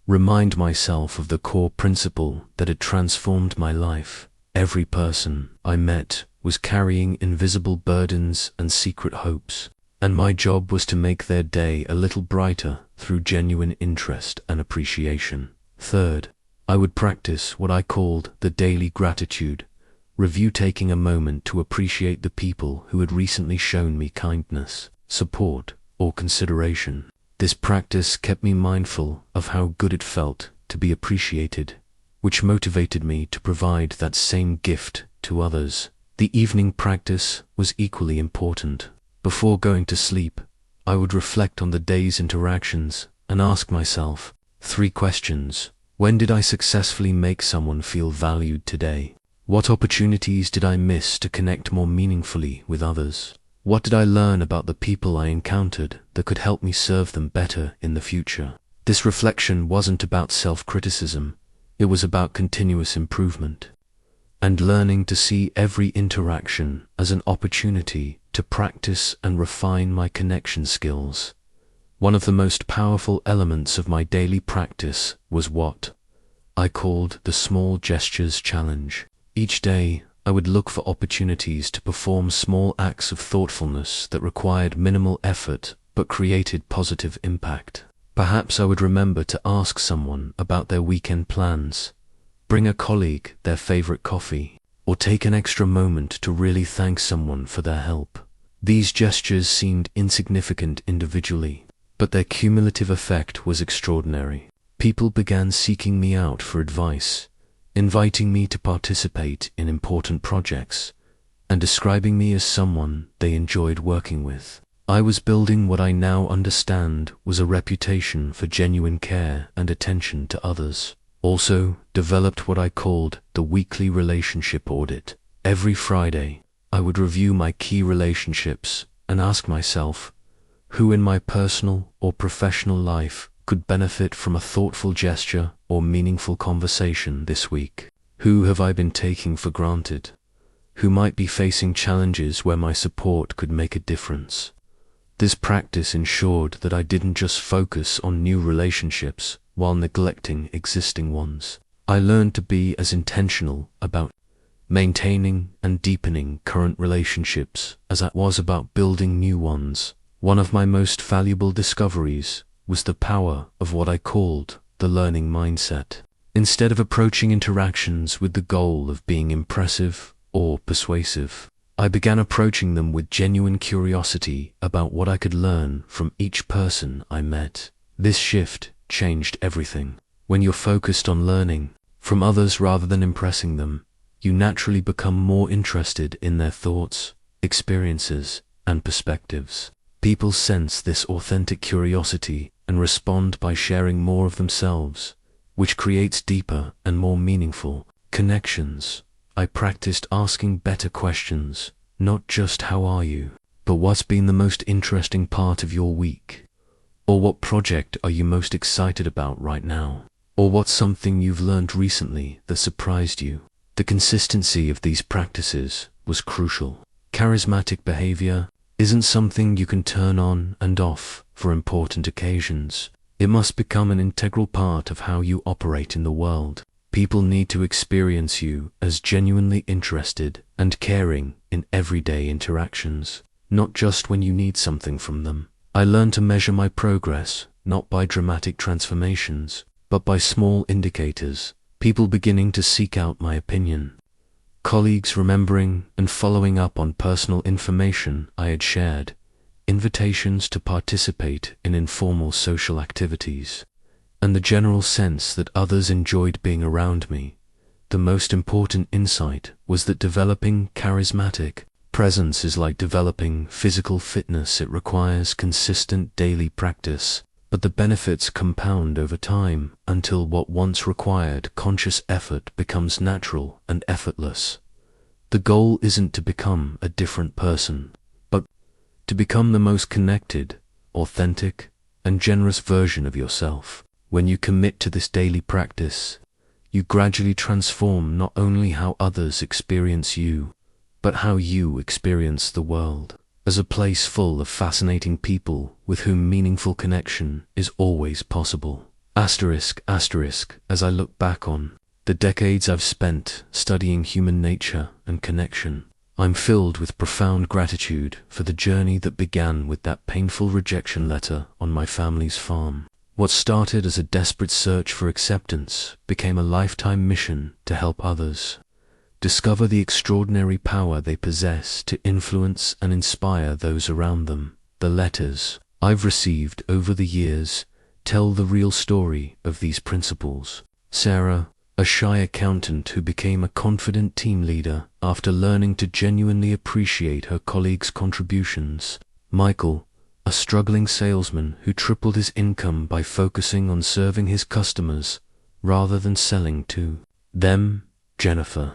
remind myself of the core principle that had transformed my life. Every person I met was carrying invisible burdens and secret hopes, and my job was to make their day a little brighter through genuine interest and appreciation. Third, I would practice what I called the daily gratitude review, taking a moment to appreciate the people who had recently shown me kindness, support, or consideration. This practice kept me mindful of how good it felt to be appreciated, which motivated me to provide that same gift to others. The evening practice was equally important. Before going to sleep, I would reflect on the day's interactions and ask myself 3 questions. When did I successfully make someone feel valued today? What opportunities did I miss to connect more meaningfully with others? What did I learn about the people I encountered that could help me serve them better in the future? This reflection wasn't about self-criticism, it was about continuous improvement, and learning to see every interaction as an opportunity to practice and refine my connection skills. One of the most powerful elements of my daily practice was what I called the small gestures challenge. Each day, I would look for opportunities to perform small acts of thoughtfulness that required minimal effort but created positive impact. Perhaps I would remember to ask someone about their weekend plans, bring a colleague their favorite coffee, or take an extra moment to really thank someone for their help. These gestures seemed insignificant individually, but their cumulative effect was extraordinary. People began seeking me out for advice, inviting me to participate in important projects, and describing me as someone they enjoyed working with. I was building what I now understand was a reputation for genuine care and attention to others. Also, developed what I called the weekly relationship audit. Every Friday, I would review my key relationships and ask myself, who in my personal or professional life could benefit from a thoughtful gesture or meaningful conversation this week? Who have I been taking for granted? Who might be facing challenges where my support could make a difference? This practice ensured that I didn't just focus on new relationships while neglecting existing ones. I learned to be as intentional about maintaining and deepening current relationships as I was about building new ones. One of my most valuable discoveries was the power of what I called the learning mindset. Instead of approaching interactions with the goal of being impressive or persuasive, I began approaching them with genuine curiosity about what I could learn from each person I met. This shift changed everything. When you're focused on learning from others rather than impressing them, you naturally become more interested in their thoughts, experiences, and perspectives. People sense this authentic curiosity and respond by sharing more of themselves, which creates deeper and more meaningful connections. I practiced asking better questions, not just how are you, but what's been the most interesting part of your week? Or what project are you most excited about right now? Or what's something you've learned recently that surprised you? The consistency of these practices was crucial. Charismatic behavior isn't something you can turn on and off for important occasions. It must become an integral part of how you operate in the world. People need to experience you as genuinely interested and caring in everyday interactions, not just when you need something from them. I learned to measure my progress, not by dramatic transformations, but by small indicators. People beginning to seek out my opinion, colleagues remembering and following up on personal information I had shared, invitations to participate in informal social activities, and the general sense that others enjoyed being around me. The most important insight was that developing charismatic presence is like developing physical fitness. It requires consistent daily practice, but the benefits compound over time until what once required conscious effort becomes natural and effortless. The goal isn't to become a different person, but to become the most connected, authentic, and generous version of yourself. When you commit to this daily practice, you gradually transform not only how others experience you, but how you experience the world, as a place full of fascinating people with whom meaningful connection is always possible. Asterisk, as I look back on the decades I've spent studying human nature and connection, I'm filled with profound gratitude for the journey that began with that painful rejection letter on my family's farm. What started as a desperate search for acceptance became a lifetime mission to help others discover the extraordinary power they possess to influence and inspire those around them. The letters I've received over the years tell the real story of these principles. Sarah, a shy accountant who became a confident team leader after learning to genuinely appreciate her colleagues' contributions. Michael, a struggling salesman who tripled his income by focusing on serving his customers rather than selling to them. Jennifer,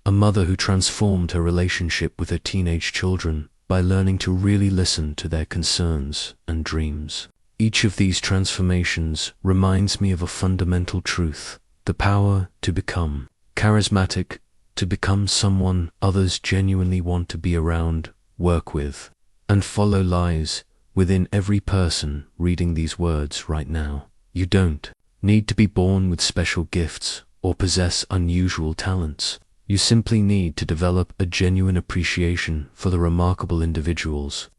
a mother who transformed her relationship with her teenage children by learning to really listen to their concerns and dreams. Each of these transformations reminds me of a fundamental truth: the power to become charismatic, to become someone others genuinely want to be around, work with, and follow lies within every person reading these words right now. You don't need to be born with special gifts or possess unusual talents. You simply need to develop a genuine appreciation for the remarkable individuals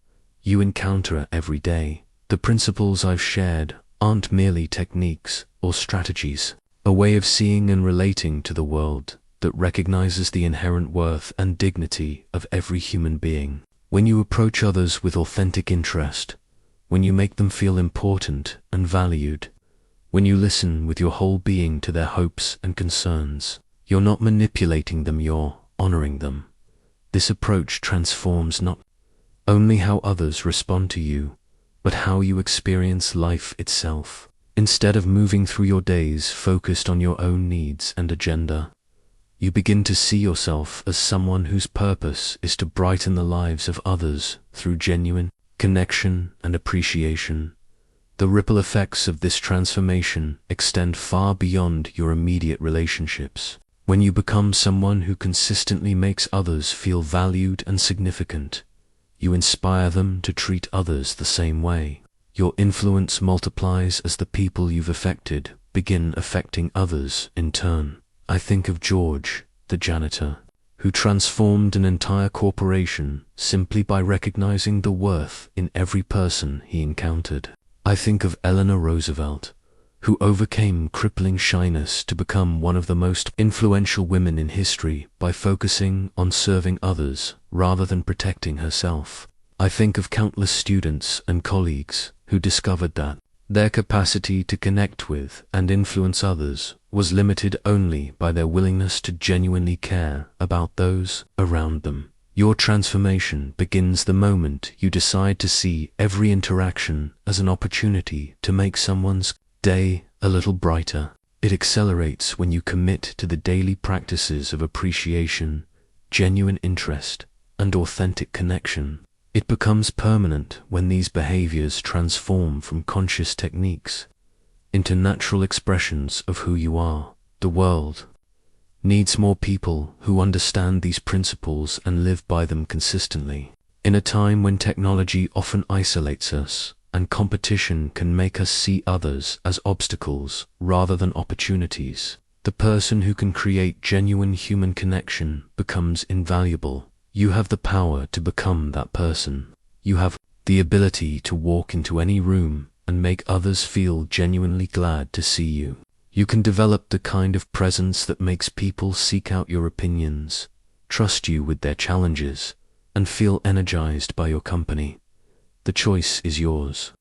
you encounter every day. The principles I've shared aren't merely techniques or strategies. a way of seeing and relating to the world that recognizes the inherent worth and dignity of every human being. When you approach others with authentic interest, when you make them feel important and valued, when you listen with your whole being to their hopes and concerns, you're not manipulating them, you're honoring them. This approach transforms not only how others respond to you, but how you experience life itself. Instead of moving through your days focused on your own needs and agenda, you begin to see yourself as someone whose purpose is to brighten the lives of others through genuine connection and appreciation. The ripple effects of this transformation extend far beyond your immediate relationships. When you become someone who consistently makes others feel valued and significant, you inspire them to treat others the same way. Your influence multiplies as the people you've affected begin affecting others in turn. I think of George, the janitor, who transformed an entire corporation simply by recognizing the worth in every person he encountered. I think of Eleanor Roosevelt, who overcame crippling shyness to become one of the most influential women in history by focusing on serving others rather than protecting herself. I think of countless students and colleagues who discovered that their capacity to connect with and influence others was limited only by their willingness to genuinely care about those around them. Your transformation begins the moment you decide to see every interaction as an opportunity to make someone's day a little brighter. It accelerates when you commit to the daily practices of appreciation, genuine interest, and authentic connection. It becomes permanent when these behaviors transform from conscious techniques into natural expressions of who you are. The world needs more people who understand these principles and live by them consistently. In a time when technology often isolates us and competition can make us see others as obstacles rather than opportunities, the person who can create genuine human connection becomes invaluable. You have the power to become that person. You have the ability to walk into any room and make others feel genuinely glad to see you. You can develop the kind of presence that makes people seek out your opinions, trust you with their challenges, and feel energized by your company. The choice is yours.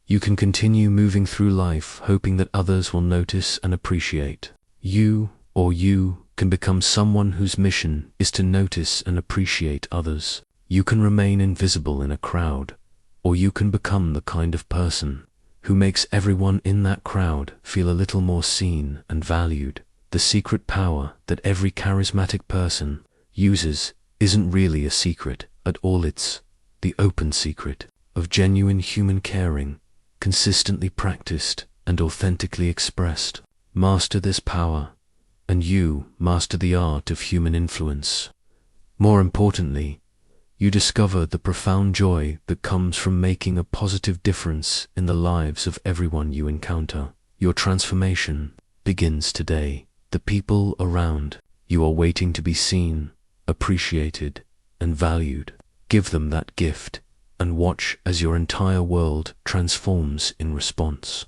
You can continue moving through life hoping that others will notice and appreciate you, or you can become someone whose mission is to notice and appreciate others. You can remain invisible in a crowd, or you can become the kind of person who makes everyone in that crowd feel a little more seen and valued. The secret power that every charismatic person uses isn't really a secret at all. It's the open secret of genuine human caring, consistently practiced and authentically expressed. Master this power, and you master the art of human influence. More importantly, you discover the profound joy that comes from making a positive difference in the lives of everyone you encounter. Your transformation begins today. The people around you are waiting to be seen, appreciated, and valued. Give them that gift and watch as your entire world transforms in response.